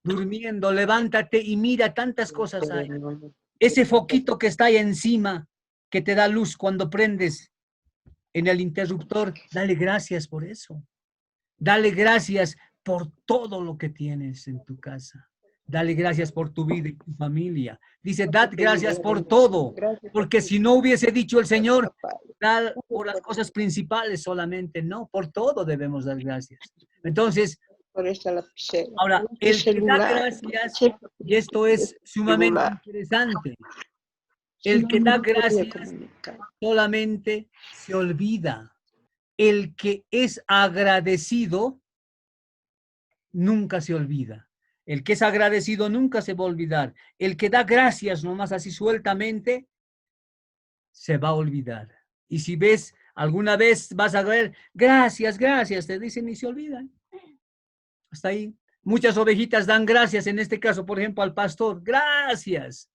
durmiendo, levántate y mira, tantas cosas hay. Ese foquito que está ahí encima, que te da luz cuando prendes en el interruptor, dale gracias por eso. Dale gracias por todo lo que tienes en tu casa. Dale gracias por tu vida y tu familia. Dice, dad gracias por todo, porque si no hubiese dicho el Señor, dad por las cosas principales solamente, no, por todo debemos dar gracias. Entonces, ahora, el que da gracias, y esto es sumamente interesante, el que da gracias solamente se olvida. El que es agradecido nunca se olvida. El que es agradecido nunca se va a olvidar. El que da gracias nomás así sueltamente, se va a olvidar. Y si ves, alguna vez vas a ver, gracias, gracias, te dicen y se olvidan. Hasta ahí. Muchas ovejitas dan gracias, en este caso, por ejemplo, al pastor, gracias.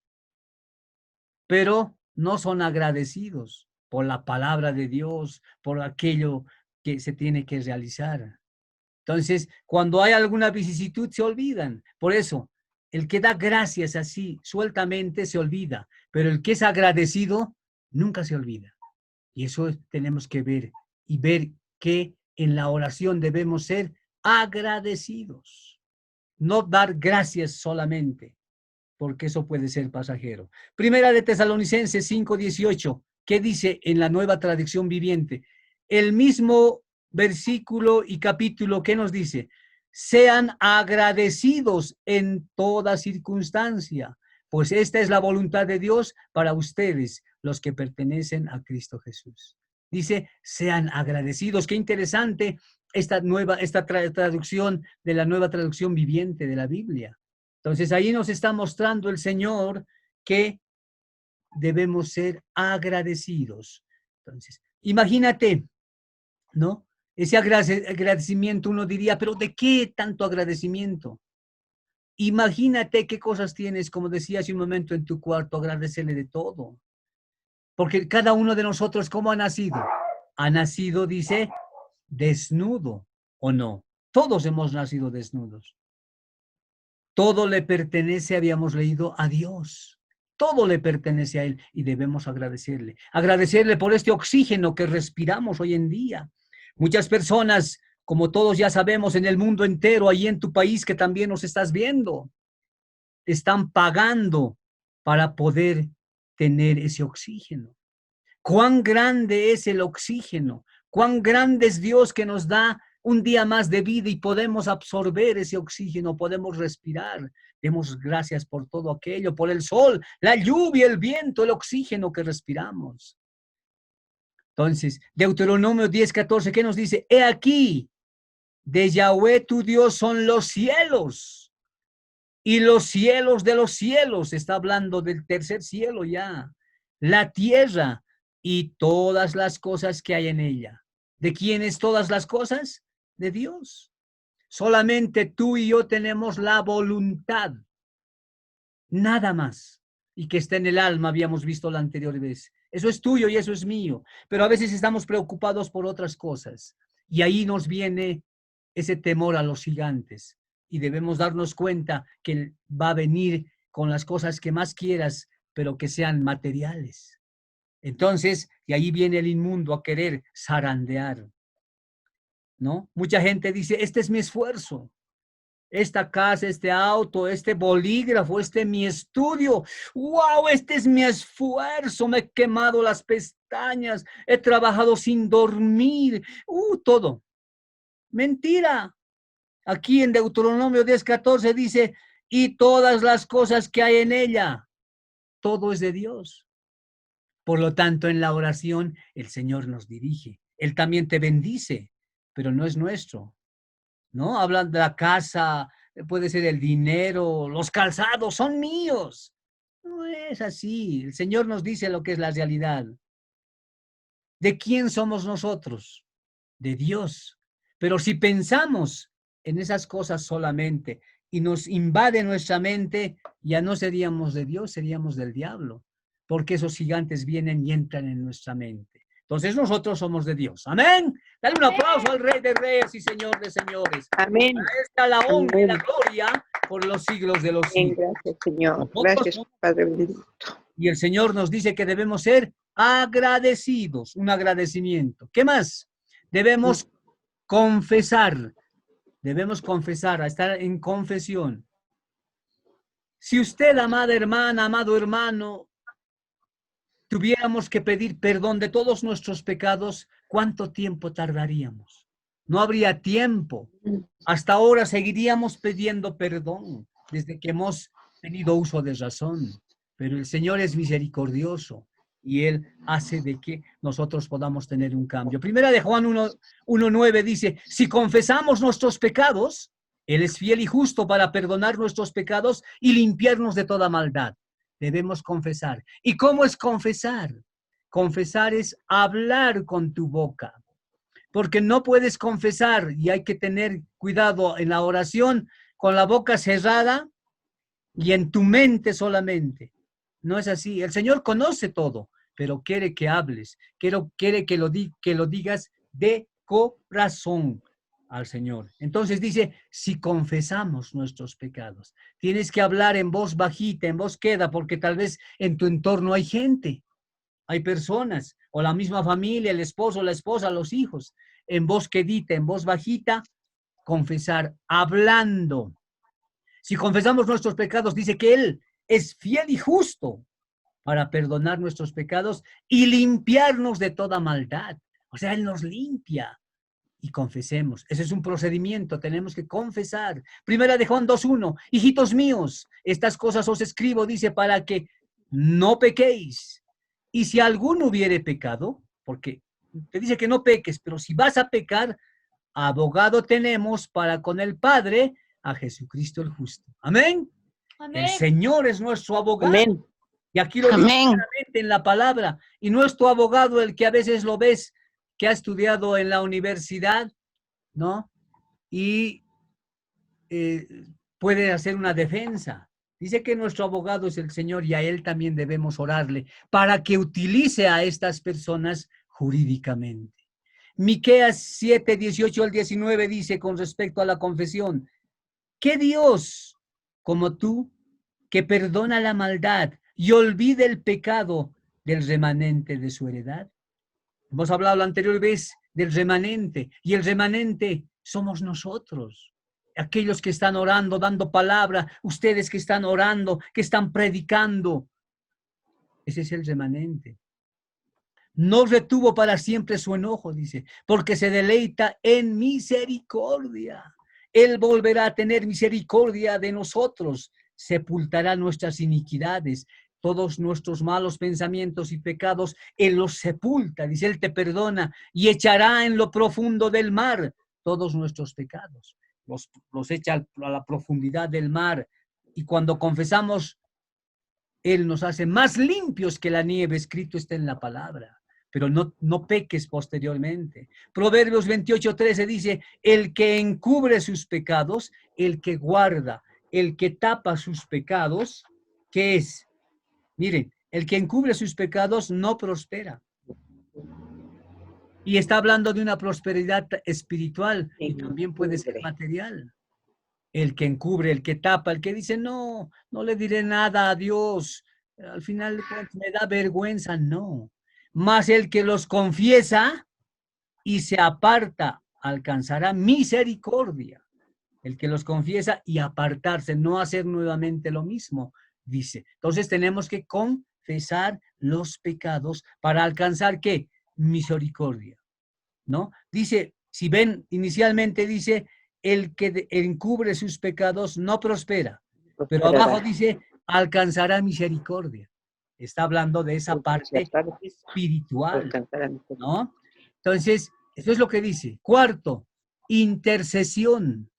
Pero no son agradecidos por la palabra de Dios, por aquello que se tiene que realizar. Entonces, cuando hay alguna vicisitud, se olvidan. Por eso, el que da gracias así, sueltamente, se olvida. Pero el que es agradecido, nunca se olvida. Y eso tenemos que ver. Y ver que en la oración debemos ser agradecidos. No dar gracias solamente, porque eso puede ser pasajero. Primera de Tesalonicenses 5:18, ¿qué dice en la Nueva Traducción Viviente? El mismo versículo y capítulo, ¿qué nos dice? Sean agradecidos en toda circunstancia, pues esta es la voluntad de Dios para ustedes, los que pertenecen a Cristo Jesús. Dice, sean agradecidos. Qué interesante esta traducción de la Nueva Traducción Viviente de la Biblia. Entonces ahí nos está mostrando el Señor que debemos ser agradecidos. Entonces, imagínate, ¿no? Ese agradecimiento, uno diría, pero ¿de qué tanto agradecimiento? Imagínate qué cosas tienes, como decía hace un momento, en tu cuarto, agradecerle de todo. Porque cada uno de nosotros, ¿cómo ha nacido? Ha nacido, dice, desnudo, ¿o no? Todos hemos nacido desnudos. Todo le pertenece, habíamos leído, a Dios. Todo le pertenece a Él y debemos agradecerle. Agradecerle por este oxígeno que respiramos hoy en día. Muchas personas, como todos ya sabemos, en el mundo entero, ahí en tu país que también nos estás viendo, están pagando para poder tener ese oxígeno. ¿Cuán grande es el oxígeno? ¿Cuán grande es Dios que nos da un día más de vida y podemos absorber ese oxígeno, podemos respirar. Demos gracias por todo aquello, por el sol, la lluvia, el viento, el oxígeno que respiramos. Entonces, Deuteronomio 10:14, ¿qué nos dice? He aquí, de Yahweh tu Dios son los cielos y los cielos de los cielos. Está hablando del tercer cielo ya. La tierra y todas las cosas que hay en ella. ¿De quién es todas las cosas? De Dios. Solamente tú y yo tenemos la voluntad. Nada más. Y que está en el alma, habíamos visto la anterior vez. Eso es tuyo y eso es mío. Pero a veces estamos preocupados por otras cosas. Y ahí nos viene ese temor a los gigantes. Y debemos darnos cuenta que va a venir con las cosas que más quieras, pero que sean materiales. Entonces, y ahí viene el inmundo a querer zarandear, ¿no? Mucha gente dice, este es mi esfuerzo. Esta casa, este auto, este bolígrafo, este es mi estudio. ¡Wow! Este es mi esfuerzo. Me he quemado las pestañas. He trabajado sin dormir. Todo. Mentira. Aquí en Deuteronomio 10:14 dice, y todas las cosas que hay en ella. Todo es de Dios. Por lo tanto, en la oración, el Señor nos dirige. Él también te bendice, pero no es nuestro. ¿No? Hablan de la casa, puede ser el dinero, los calzados, son míos. No es así. El Señor nos dice lo que es la realidad. ¿De quién somos nosotros? De Dios. Pero si pensamos en esas cosas solamente y nos invade nuestra mente, ya no seríamos de Dios, seríamos del diablo. Porque esos gigantes vienen y entran en nuestra mente. Entonces nosotros somos de Dios. Amén. Dale un aplauso al Rey de Reyes y Señor de Señores. Amén. Para esta la honra y Amén. la gloria por los siglos de los Amén. siglos. Gracias, Señor. Nosotros Gracias, somos- Padre bendito. Y el Señor nos dice que debemos ser agradecidos, un agradecimiento. ¿Qué más? Debemos confesar, a estar en confesión. Si usted, amada hermana, amado hermano, tuviéramos que pedir perdón de todos nuestros pecados, ¿cuánto tiempo tardaríamos? No habría tiempo. Hasta ahora seguiríamos pidiendo perdón desde que hemos tenido uso de razón. Pero el Señor es misericordioso y Él hace de que nosotros podamos tener un cambio. Primera de Juan 1:9 dice, si confesamos nuestros pecados, Él es fiel y justo para perdonar nuestros pecados y limpiarnos de toda maldad. Debemos confesar. ¿Y cómo es confesar? Confesar es hablar con tu boca. Porque no puedes confesar y hay que tener cuidado en la oración con la boca cerrada y en tu mente solamente. No es así. El Señor conoce todo, pero quiere que hables, quiere que lo digas de corazón al Señor. Entonces dice, si confesamos nuestros pecados, tienes que hablar en voz bajita, en voz queda, porque tal vez en tu entorno hay gente, hay personas, o la misma familia, el esposo, la esposa, los hijos, en voz quedita, en voz bajita, confesar, hablando. Si confesamos nuestros pecados, dice que Él es fiel y justo para perdonar nuestros pecados y limpiarnos de toda maldad. O sea, Él nos limpia y confesemos. Ese es un procedimiento, tenemos que confesar. Primera de Juan 2:1, hijitos míos, estas cosas os escribo, dice, para que no pequéis. Y si alguno hubiere pecado, porque te dice que no peques, pero si vas a pecar, abogado tenemos para con el Padre, a Jesucristo el justo. Amén. El Señor es nuestro abogado. Amén. Y aquí lo dice Amén. claramente en la palabra. Y nuestro abogado, el que a veces lo ves, que ha estudiado en la universidad, ¿no? Y puede hacer una defensa. Dice que nuestro abogado es el Señor y a Él también debemos orarle para que utilice a estas personas jurídicamente. Miqueas 7:18-19 dice con respecto a la confesión, ¿qué Dios como tú que perdona la maldad y olvida el pecado del remanente de su heredad? Hemos hablado la anterior vez del remanente y el remanente somos nosotros. Aquellos que están orando, dando palabra, ustedes que están orando, que están predicando. Ese es el remanente. No retuvo para siempre su enojo, dice, porque se deleita en misericordia. Él volverá a tener misericordia de nosotros, sepultará nuestras iniquidades, todos nuestros malos pensamientos y pecados, Él los sepulta, dice, Él te perdona y echará en lo profundo del mar todos nuestros pecados. Los echa a la profundidad del mar, y cuando confesamos, Él nos hace más limpios que la nieve, escrito está en la palabra. Pero no peques posteriormente. Proverbios 28:13 dice, el que encubre sus pecados, el que guarda, el que tapa sus pecados, ¿qué es? Miren, el que encubre sus pecados no prospera. Y está hablando de una prosperidad espiritual y también puede ser material. El que encubre, el que tapa, el que dice, no le diré nada a Dios, al final me da vergüenza, no. Mas el que los confiesa y se aparta, alcanzará misericordia. El que los confiesa y apartarse, no hacer nuevamente lo mismo, dice. Entonces tenemos que confesar los pecados para alcanzar, ¿qué? Misericordia, ¿no? Dice, si ven, inicialmente dice, el que encubre sus pecados no prospera, pero abajo dice, alcanzará misericordia. Está hablando de esa parte espiritual, ¿no? Entonces, eso es lo que dice. Cuarto, intercesión.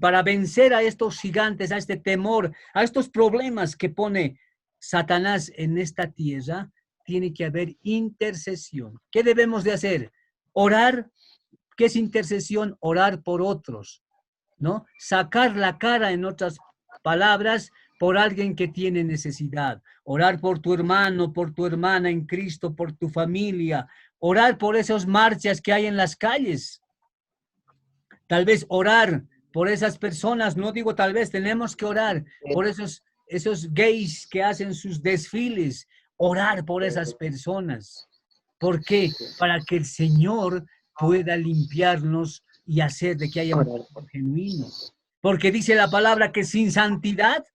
Para vencer a estos gigantes, a este temor, a estos problemas que pone Satanás en esta tierra, tiene que haber intercesión. ¿Qué debemos de hacer? Orar. ¿Qué es intercesión? Orar por otros, ¿no? Sacar la cara, en otras palabras, por alguien que tiene necesidad. Orar por tu hermano, por tu hermana en Cristo, por tu familia. Orar por esas marchas que hay en las calles. Tal vez orar por esas personas, no digo tal vez, tenemos que orar por esos gays que hacen sus desfiles. Orar por esas personas. ¿Por qué? Para que el Señor pueda limpiarnos y hacer de que haya un amor genuino. Porque dice la palabra que sin santidad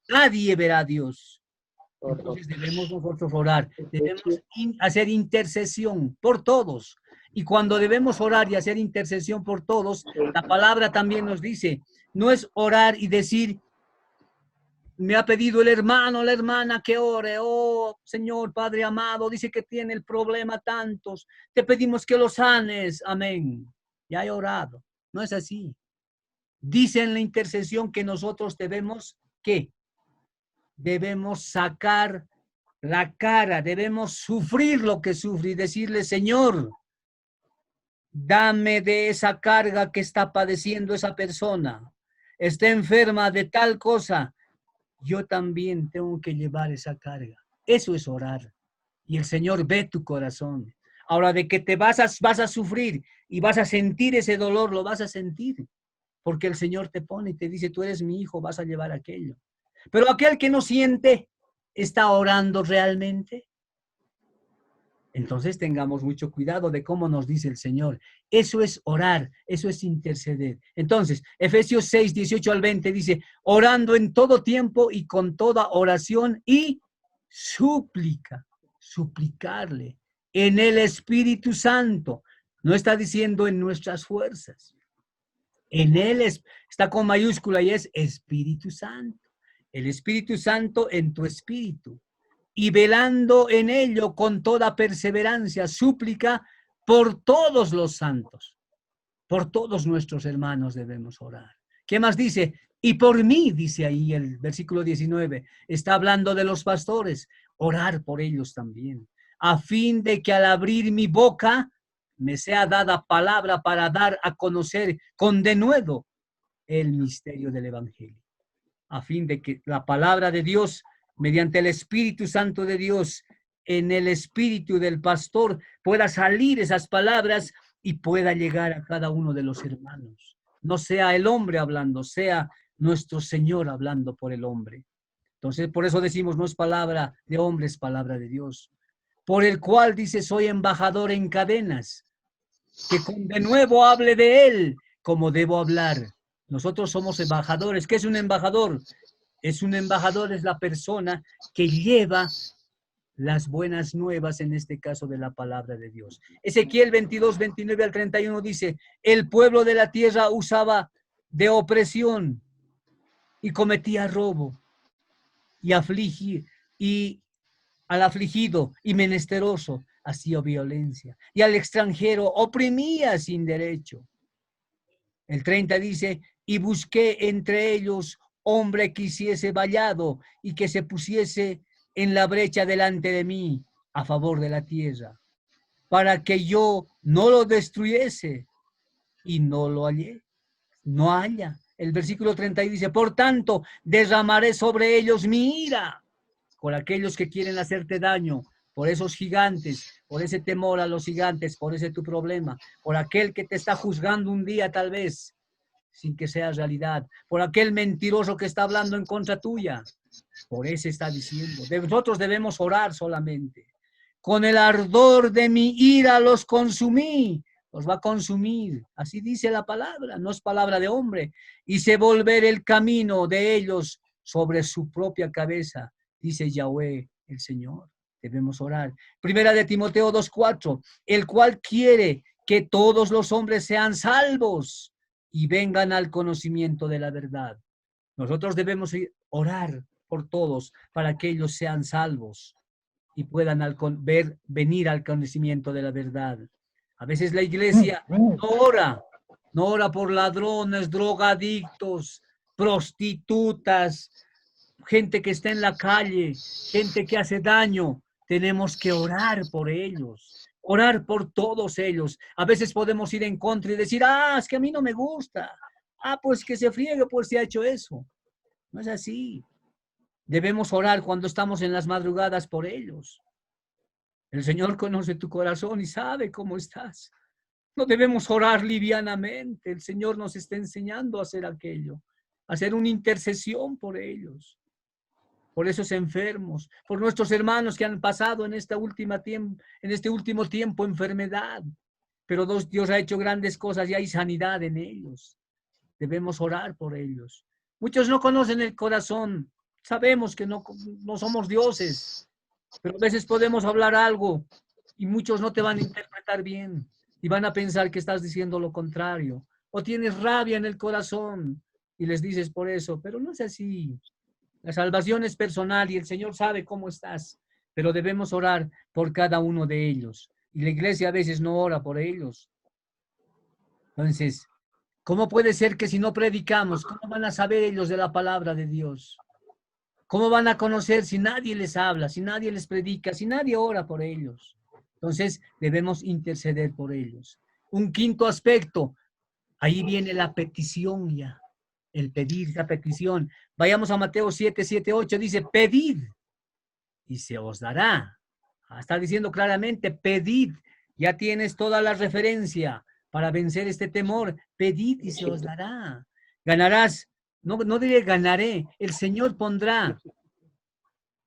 nadie verá a Dios. Entonces debemos nosotros orar, debemos hacer intercesión por todos. Y cuando debemos orar y hacer intercesión por todos, la palabra también nos dice, no es orar y decir, me ha pedido el hermano, la hermana que ore, oh Señor Padre amado, dice que tiene el problema tantos, te pedimos que lo sanes, amén. Ya he orado, no es así. Dice en la intercesión que nosotros debemos, ¿qué? Debemos sacar la cara, debemos sufrir lo que sufre y decirle, Señor, dame de esa carga que está padeciendo esa persona, está enferma de tal cosa, yo también tengo que llevar esa carga. Eso es orar. Y el Señor ve tu corazón. Ahora, de que te vas a sufrir y vas a sentir ese dolor, lo vas a sentir. Porque el Señor te pone y te dice, tú eres mi hijo, vas a llevar aquello. Pero aquel que no siente, ¿está orando realmente? Entonces tengamos mucho cuidado de cómo nos dice el Señor. Eso es orar, eso es interceder. Entonces, Efesios 6, 18 al 20 dice, orando en todo tiempo y con toda oración y súplica, suplicarle en el Espíritu Santo. No está diciendo en nuestras fuerzas. En él está con mayúscula y es Espíritu Santo. El Espíritu Santo en tu espíritu. Y velando en ello con toda perseverancia, súplica por todos los santos. Por todos nuestros hermanos debemos orar. ¿Qué más dice? Y por mí, dice ahí el versículo 19, está hablando de los pastores. Orar por ellos también. A fin de que al abrir mi boca me sea dada palabra para dar a conocer con denuedo el misterio del Evangelio. A fin de que la palabra de Dios, mediante el Espíritu Santo de Dios, en el espíritu del pastor, pueda salir esas palabras y pueda llegar a cada uno de los hermanos. No sea el hombre hablando, sea nuestro Señor hablando por el hombre. Entonces, por eso decimos, no es palabra de hombre, es palabra de Dios. Por el cual dice, soy embajador en cadenas, que de nuevo hable de él como debo hablar. Nosotros somos embajadores. ¿Qué es un embajador? Es un embajador, es la persona que lleva las buenas nuevas, en este caso de la palabra de Dios. Ezequiel 22, 29 al 31 dice, el pueblo de la tierra usaba de opresión y cometía robo y afligir y al afligido y menesteroso hacía violencia y al extranjero oprimía sin derecho. El 30 dice, y busqué entre ellos hombre que hiciese vallado y que se pusiese en la brecha delante de mí a favor de la tierra, para que yo no lo destruyese, y no lo hallé, no halla. El versículo 30 dice, por tanto, derramaré sobre ellos mi ira, por aquellos que quieren hacerte daño, por esos gigantes, por ese temor a los gigantes, por ese tu problema, por aquel que te está juzgando un día tal vez, sin que sea realidad, por aquel mentiroso que está hablando en contra tuya. Por eso está diciendo, nosotros debemos orar solamente. Con el ardor de mi ira los consumí, los va a consumir. Así dice la palabra, no es palabra de hombre. Hice volver el camino de ellos sobre su propia cabeza, dice Yahweh el Señor. Debemos orar. Primera de Timoteo 2:4, el cual quiere que todos los hombres sean salvos y vengan al conocimiento de la verdad. Nosotros debemos orar por todos para que ellos sean salvos y puedan venir al conocimiento de la verdad. A veces la iglesia no ora por ladrones, drogadictos, prostitutas, gente que está en la calle, gente que hace daño. Tenemos que orar por ellos, orar por todos ellos. A veces podemos ir en contra y decir, es que a mí no me gusta. Pues que se friegue por si ha hecho eso. No es así. Debemos orar cuando estamos en las madrugadas por ellos. El Señor conoce tu corazón y sabe cómo estás. No debemos orar livianamente. El Señor nos está enseñando a hacer aquello, a hacer una intercesión por ellos, por esos enfermos, por nuestros hermanos que han pasado en este último tiempo enfermedad. Pero Dios ha hecho grandes cosas y hay sanidad en ellos. Debemos orar por ellos. Muchos no conocen el corazón. Sabemos que no somos dioses, pero a veces podemos hablar algo y muchos no te van a interpretar bien y van a pensar que estás diciendo lo contrario. O tienes rabia en el corazón y les dices por eso, pero no es así. La salvación es personal y el Señor sabe cómo estás, pero debemos orar por cada uno de ellos. Y la iglesia a veces no ora por ellos. Entonces, ¿cómo puede ser que si no predicamos, cómo van a saber ellos de la palabra de Dios? ¿Cómo van a conocer si nadie les habla, si nadie les predica, si nadie ora por ellos? Entonces, debemos interceder por ellos. Un quinto aspecto, ahí viene la petición ya, el pedir, la petición. Vayamos a Mateo 7, 7, 8, dice, pedid y se os dará. Está diciendo claramente, pedid, ya tienes toda la referencia para vencer este temor. Pedid y se os dará. Ganarás. No diré ganaré, el Señor pondrá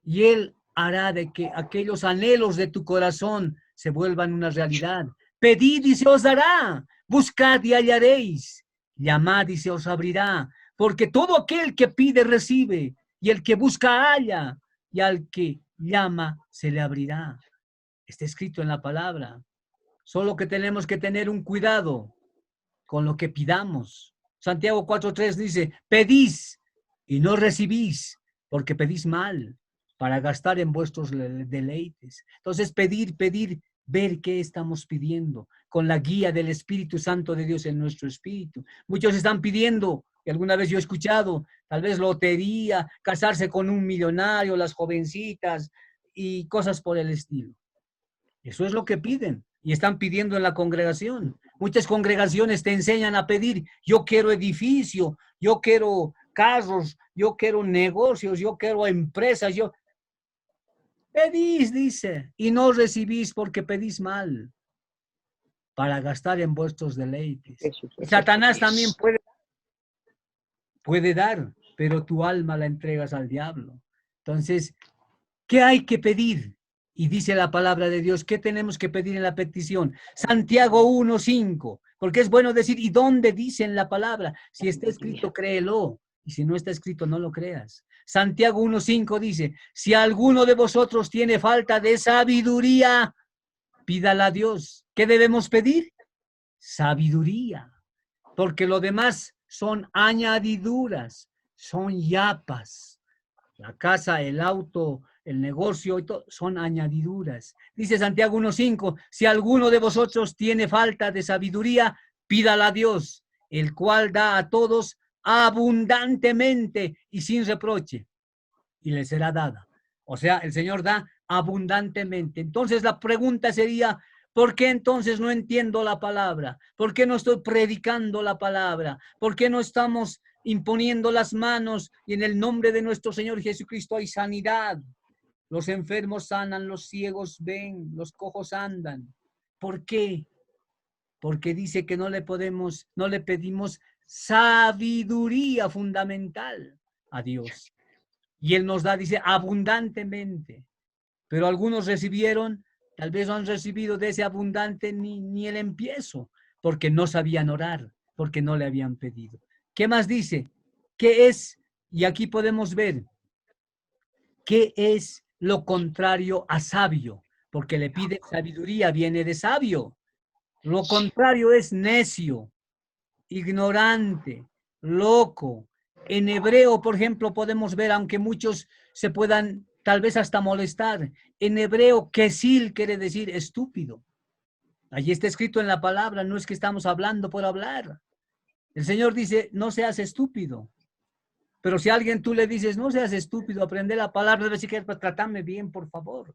y Él hará de que aquellos anhelos de tu corazón se vuelvan una realidad. Pedid y se os dará, buscad y hallaréis, llamad y se os abrirá, porque todo aquel que pide recibe, y el que busca halla, y al que llama se le abrirá. Está escrito en la palabra. Solo que tenemos que tener un cuidado con lo que pidamos. Santiago 4:3 dice, pedís y no recibís, porque pedís mal, para gastar en vuestros deleites. Entonces, pedir, ver qué estamos pidiendo, con la guía del Espíritu Santo de Dios en nuestro espíritu. Muchos están pidiendo, y alguna vez yo he escuchado, tal vez lotería, casarse con un millonario, las jovencitas, y cosas por el estilo. Eso es lo que piden. Y están pidiendo en la congregación. Muchas congregaciones te enseñan a pedir, yo quiero edificio, yo quiero carros, yo quiero negocios, yo quiero empresas, Pedís, dice, y no recibís porque pedís mal, para gastar en vuestros deleites. Satanás también puede dar, pero tu alma la entregas al diablo. Entonces, ¿qué hay que pedir? Y dice la palabra de Dios, ¿qué tenemos que pedir en la petición? Santiago 1:5, porque es bueno decir, ¿y dónde dice en la palabra? Si está escrito, créelo, y si no está escrito, no lo creas. Santiago 1:5 dice, si alguno de vosotros tiene falta de sabiduría, pídala a Dios. ¿Qué debemos pedir? Sabiduría. Porque lo demás son añadiduras, son yapas. La casa, el auto, el negocio, y todo, son añadiduras. Dice Santiago 1:5, si alguno de vosotros tiene falta de sabiduría, pídala a Dios, el cual da a todos abundantemente y sin reproche, y le será dada. O sea, el Señor da abundantemente. Entonces la pregunta sería, ¿por qué entonces no entiendo la palabra? ¿Por qué no estoy predicando la palabra? ¿Por qué no estamos imponiendo las manos y en el nombre de nuestro Señor Jesucristo hay sanidad? Los enfermos sanan, los ciegos ven, los cojos andan. ¿Por qué? Porque dice que no le pedimos sabiduría fundamental a Dios. Y Él nos da, dice, abundantemente. Pero algunos recibieron, tal vez no han recibido de ese abundante ni el empiezo, porque no sabían orar, porque no le habían pedido. ¿Qué más dice? ¿Qué es? Y aquí podemos ver, ¿qué es lo contrario a sabio? Porque le pide sabiduría, viene de sabio. Lo contrario es necio, ignorante, loco. En hebreo, por ejemplo, podemos ver, aunque muchos se puedan tal vez hasta molestar, en hebreo, kesil quiere decir estúpido. Allí está escrito en la palabra, no es que estamos hablando por hablar. El Señor dice, no seas estúpido. Pero si a alguien tú le dices, no seas estúpido, aprende la palabra, debe decir que tratame bien, por favor.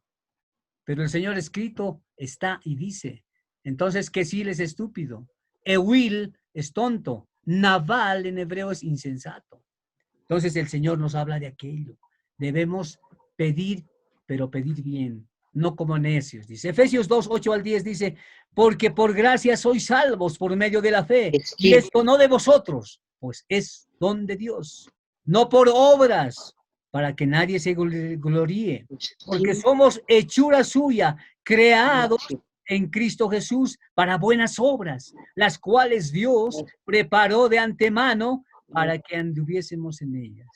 Pero el Señor escrito está y dice, entonces kesil es estúpido. Ewil es tonto. Naval en hebreo es insensato. Entonces el Señor nos habla de aquello. Debemos pedir, pero pedir bien, no como necios. Dice Efesios 2:8-10 dice, porque por gracia sois salvos por medio de la fe. Y esto no de vosotros, pues es don de Dios. No por obras, para que nadie se gloríe. Porque somos hechura suya, creados en Cristo Jesús para buenas obras, las cuales Dios preparó de antemano para que anduviésemos en ellas.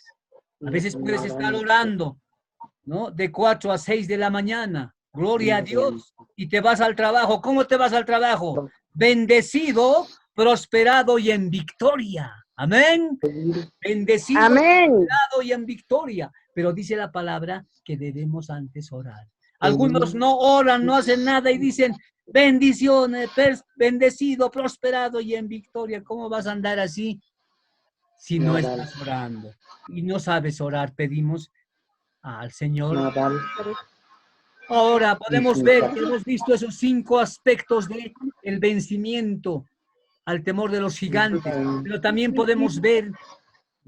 A veces puedes estar orando, ¿no? De 4 a 6 de la mañana, gloria a Dios, y te vas al trabajo. ¿Cómo te vas al trabajo? Bendecido, prosperado y en victoria. Amén. Bendecido, Amén. prosperado y en victoria. Pero dice la palabra que debemos antes orar. Algunos no oran, no hacen nada y dicen, bendiciones, bendecido, prosperado y en victoria. ¿Cómo vas a andar así si no estás orando? Y no sabes orar, pedimos al Señor. Ahora podemos ver, hemos visto esos 5 aspectos del vencimiento al temor de los gigantes, pero también podemos ver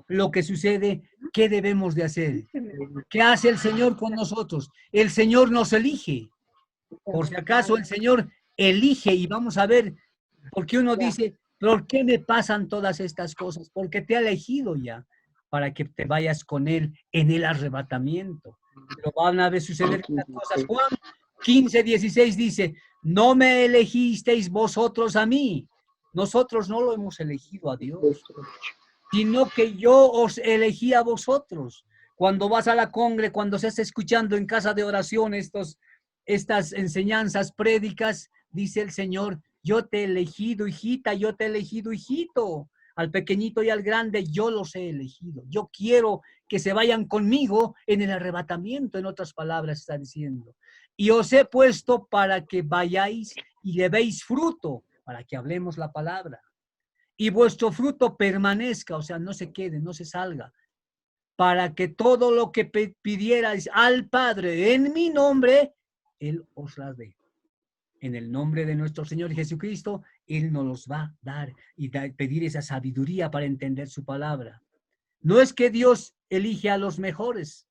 lo que sucede, qué debemos de hacer. ¿Qué hace el Señor con nosotros? El Señor nos elige. Por si acaso el Señor elige y vamos a ver, porque uno dice, ¿por qué me pasan todas estas cosas? Porque te ha elegido ya para que te vayas con Él en el arrebatamiento. Pero van a ver suceder estas cosas. Juan 15:16 dice, no me elegisteis vosotros a mí. Nosotros no lo hemos elegido a Dios, sino que yo os elegí a vosotros. Cuando vas a la congre, cuando se está escuchando en casa de oración estas enseñanzas prédicas, dice el Señor, yo te he elegido, hijita, yo te he elegido, hijito. Al pequeñito y al grande yo los he elegido. Yo quiero que se vayan conmigo en el arrebatamiento, en otras palabras está diciendo. Y os he puesto para que vayáis y llevéis fruto, para que hablemos la palabra. Y vuestro fruto permanezca, o sea, no se quede, no se salga, para que todo lo que pidierais al Padre en mi nombre, Él os las dé. En el nombre de nuestro Señor Jesucristo, Él nos los va a dar y pedir esa sabiduría para entender su palabra. No es que Dios elige a los mejores.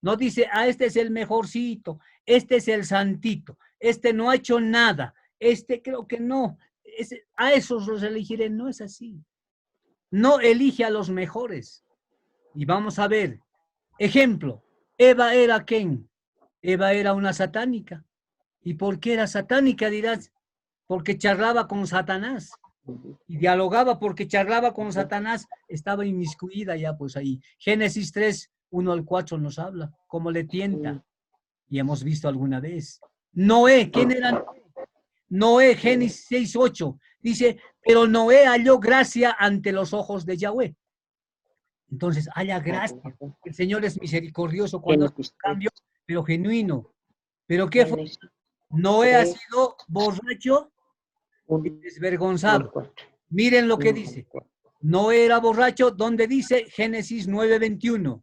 No dice, este es el mejorcito, este es el santito, este no ha hecho nada, este creo que no. A esos los elegiré. No es así. No elige a los mejores. Y vamos a ver. Ejemplo, Eva era ¿quién? Eva era una satánica. ¿Y por qué era satánica? Dirás, porque charlaba con Satanás. Y dialogaba porque charlaba con Satanás, estaba inmiscuida ya pues ahí. Génesis 3, 1 al 4 nos habla, cómo le tienta. Y hemos visto alguna vez. Noé, ¿quién era Noé? Noé, Génesis 6:8, dice, pero Noé halló gracia ante los ojos de Yahweh. Entonces, haya gracia. El Señor es misericordioso cuando hace un cambio, pero genuino. ¿Pero qué fue? Noé ha sido borracho y desvergonzado. Miren lo que dice. Noé era borracho, donde dice Génesis 9:21.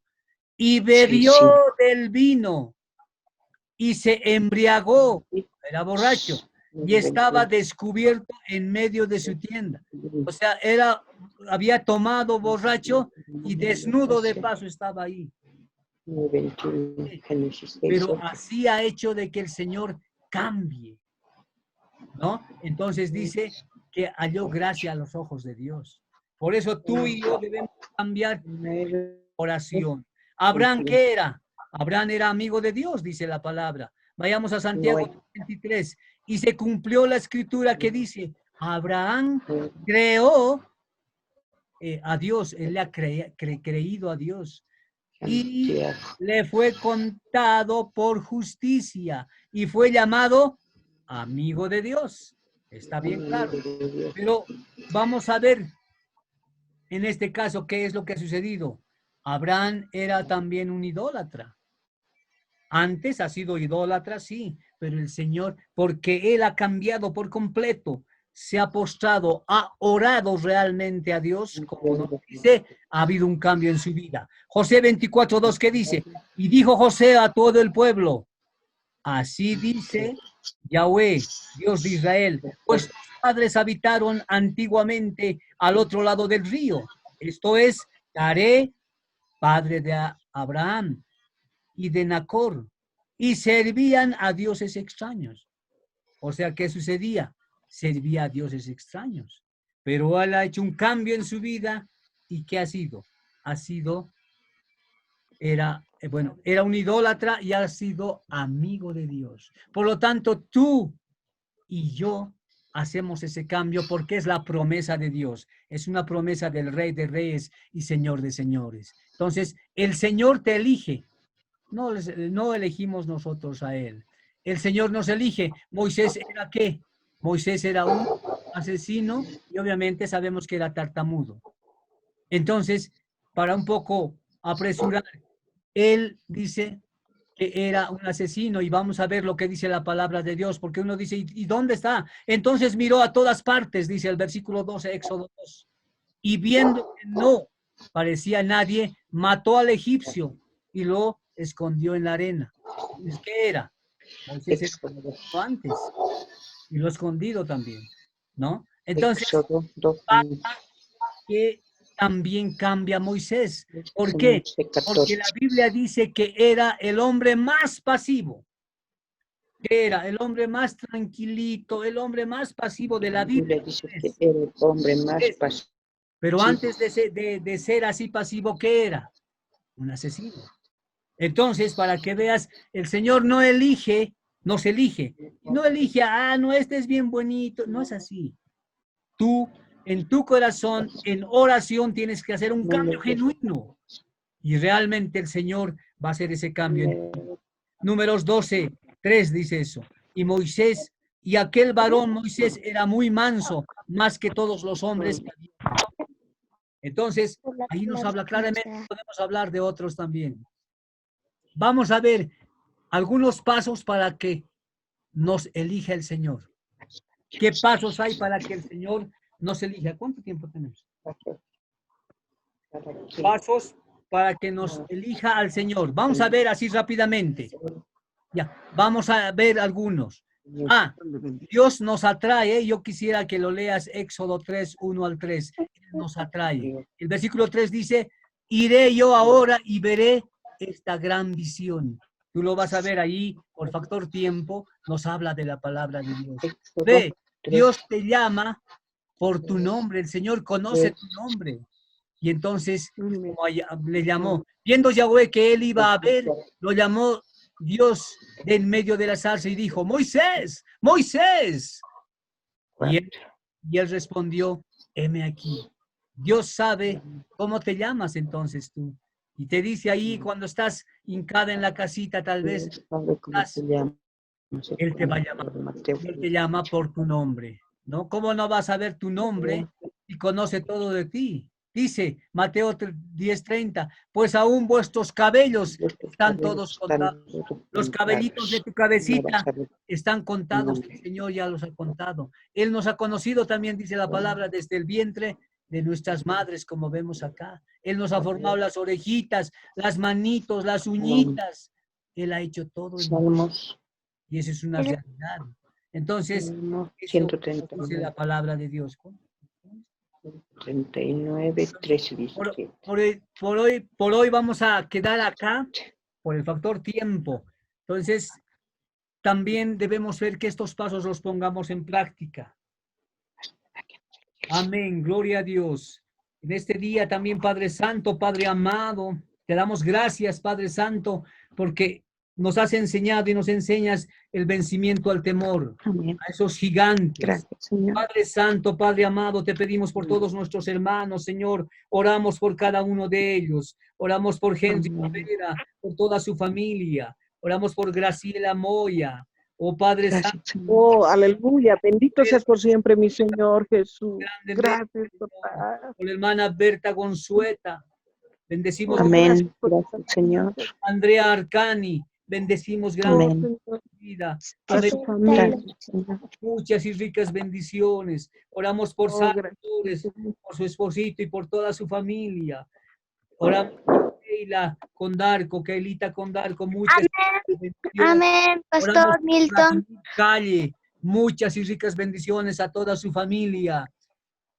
Y bebió del vino y se embriagó. Era borracho y estaba descubierto en medio de su tienda. O sea, había tomado borracho y desnudo de paso estaba ahí. Pero así ha hecho de que el Señor cambie, ¿no? Entonces dice que halló gracia a los ojos de Dios. Por eso tú y yo debemos cambiar oración. ¿Abraham qué era? Abraham era amigo de Dios, dice la palabra. Vayamos a Santiago 23. Y se cumplió la escritura que dice, Abraham creó a Dios, él le ha creído a Dios. Y le fue contado por justicia y fue llamado amigo de Dios. Está bien claro. Pero vamos a ver en este caso qué es lo que ha sucedido. Abraham era también un idólatra. Antes ha sido idólatra, sí, pero el Señor, porque él ha cambiado por completo, se ha postrado, ha orado realmente a Dios, como nos dice, ha habido un cambio en su vida. José 24:2, ¿qué dice? Y dijo José a todo el pueblo, así dice Yahweh, Dios de Israel, pues tus padres habitaron antiguamente al otro lado del río, esto es, Taré, padre de Abraham, y de Nacor, y servían a dioses extraños. O sea, ¿qué sucedía? Servía a dioses extraños. Pero él ha hecho un cambio en su vida, ¿y qué ha sido? Era un idólatra y ha sido amigo de Dios. Por lo tanto, tú y yo hacemos ese cambio porque es la promesa de Dios. Es una promesa del Rey de Reyes y Señor de Señores. Entonces, el Señor te elige. No elegimos nosotros a él. El Señor nos elige. ¿Moisés era qué? Moisés era un asesino y obviamente sabemos que era tartamudo. Entonces, para un poco apresurar, él dice que era un asesino y vamos a ver lo que dice la palabra de Dios, porque uno dice, ¿y dónde está? Entonces miró a todas partes, dice el versículo 12, Éxodo 2, y viendo que no parecía nadie, mató al egipcio y lo escondió en la arena. Entonces, ¿qué era? Moisés era antes y lo escondido también, ¿no? Entonces, que también cambia Moisés. ¿Por qué? Porque la Biblia dice que era el hombre más pasivo. Que era el hombre más tranquilito, el hombre más pasivo de la Biblia. Dice que era el hombre más pasivo. Pero antes de ser así pasivo, ¿qué era? Un asesino. Entonces, para que veas, el Señor no elige, nos elige. No elige, no, este es bien bonito. No es así. Tú, en tu corazón, en oración, tienes que hacer un cambio genuino. Y realmente el Señor va a hacer ese cambio. Números 12:3 dice eso. Y Moisés, y aquel varón Moisés era muy manso, más que todos los hombres. Entonces, ahí nos habla claramente, podemos hablar de otros también. Vamos a ver algunos pasos para que nos elija el Señor. ¿Qué pasos hay para que el Señor nos elija? ¿Cuánto tiempo tenemos? Pasos para que nos elija al Señor. Vamos a ver así rápidamente. Ya, vamos a ver algunos. Dios nos atrae. Yo quisiera que lo leas, Éxodo 3, 1 al 3. Nos atrae. El versículo 3 dice, iré yo ahora y veré esta gran visión. Tú lo vas a ver ahí, por factor tiempo, nos habla de la palabra de Dios. Ve, Dios te llama por tu nombre, el Señor conoce tu nombre. Y entonces, como le llamó, viendo Yahweh que él iba a ver, lo llamó Dios de en medio de la zarza y dijo, Moisés, Moisés. Y él respondió, heme aquí. Dios sabe cómo te llamas entonces tú. Y te dice ahí cuando estás hincada en la casita, tal vez, Padre, ¿cómo se llama? No sé Él te va a cuánto, llamar. Mateo. Él te llama por tu nombre, ¿no? ¿Cómo no vas a ver tu nombre y conoce todo de ti? Dice Mateo 10:30, pues aún vuestros cabellos están todos contados. Los cabellitos de tu cabecita están contados, el Señor ya los ha contado. Él nos ha conocido también, dice la palabra, desde el vientre de nuestras madres, como vemos acá. Él nos ha formado las orejitas, las manitos, las uñitas. Él ha hecho todo en Salmos. y esa es una realidad. Entonces, eso 130. dice la palabra de Dios. 39, 13, Por, 17. por hoy vamos a quedar acá por el factor tiempo. Entonces, también debemos ver que estos pasos los pongamos en práctica. Amén, gloria a Dios. En este día también, Padre Santo, Padre amado, te damos gracias, Padre Santo, porque nos has enseñado y nos enseñas el vencimiento al temor, Amén. a esos gigantes. Gracias, Señor. Padre Santo, Padre amado, te pedimos por todos nuestros hermanos, Señor. Oramos por cada uno de ellos. Oramos por Henry Rivera, por toda su familia. Oramos por Graciela Moya. Oh Padre Gracias, Santo, Señor. Oh, aleluya. Bendito seas por siempre, mi Señor Jesús. grande Gracias, Señor. papá. Por la hermana Berta Gonzueta. Bendecimos Oh, Amén. gracias por Gracias, Señor. Andrea Arcani. Bendecimos Oh, grande Amén. Señor. vida. Gracias, Amén. amén. Gracias, Señor. Muchas y ricas bendiciones. Oramos por Oh, Sara gracias. Flores, por su esposito y por toda su familia. Oramos por Keila Condarco, Keilita Condarco, muchas bendiciones. Amén, Oramos Pastor por Milton. Raquel Calle, muchas y ricas bendiciones a toda su familia.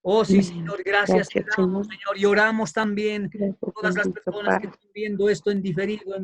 Oh sí, Señor, gracias te Gracias, damos, Señor. Señor. Y oramos también Gracias, por todas las bendito personas que Padre. están viendo esto en diferido,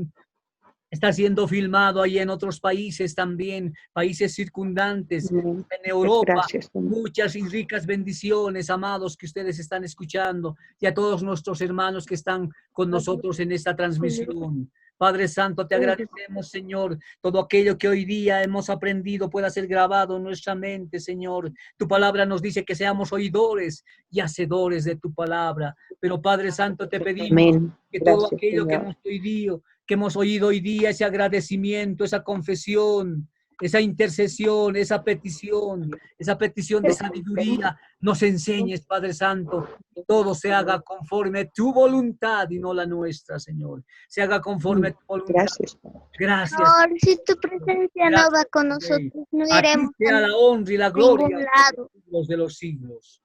está siendo filmado ahí en otros países también, países circundantes, Amén. en Europa. Gracias, Señor. Muchas y ricas bendiciones, amados, que ustedes están escuchando, y a todos nuestros hermanos que están con nosotros en esta transmisión. Padre Santo, te agradecemos, Señor, todo aquello que hoy día hemos aprendido pueda ser grabado en nuestra mente, Señor. Tu palabra nos dice que seamos oidores y hacedores de tu palabra. Pero, Padre Santo, te pedimos Amén. que todo Gracias, aquello Señor. que hemos oído hoy día, ese agradecimiento, esa confesión, esa intercesión, esa petición de sabiduría, nos enseñes, Padre Santo, que todo se haga conforme a tu voluntad y no la nuestra, Señor. Se haga conforme a tu voluntad. Gracias. Gracias. Señor, si tu presencia no va con Rey. nosotros, no A ti iremos sea a la honra y la ningún gloria lado. de los siglos.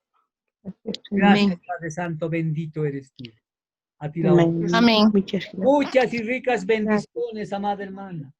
Gracias, Gracias, Padre Santo, bendito eres tú. A ti la honra. Amén. Muchas gracias. Muchas y ricas bendiciones, amada hermana.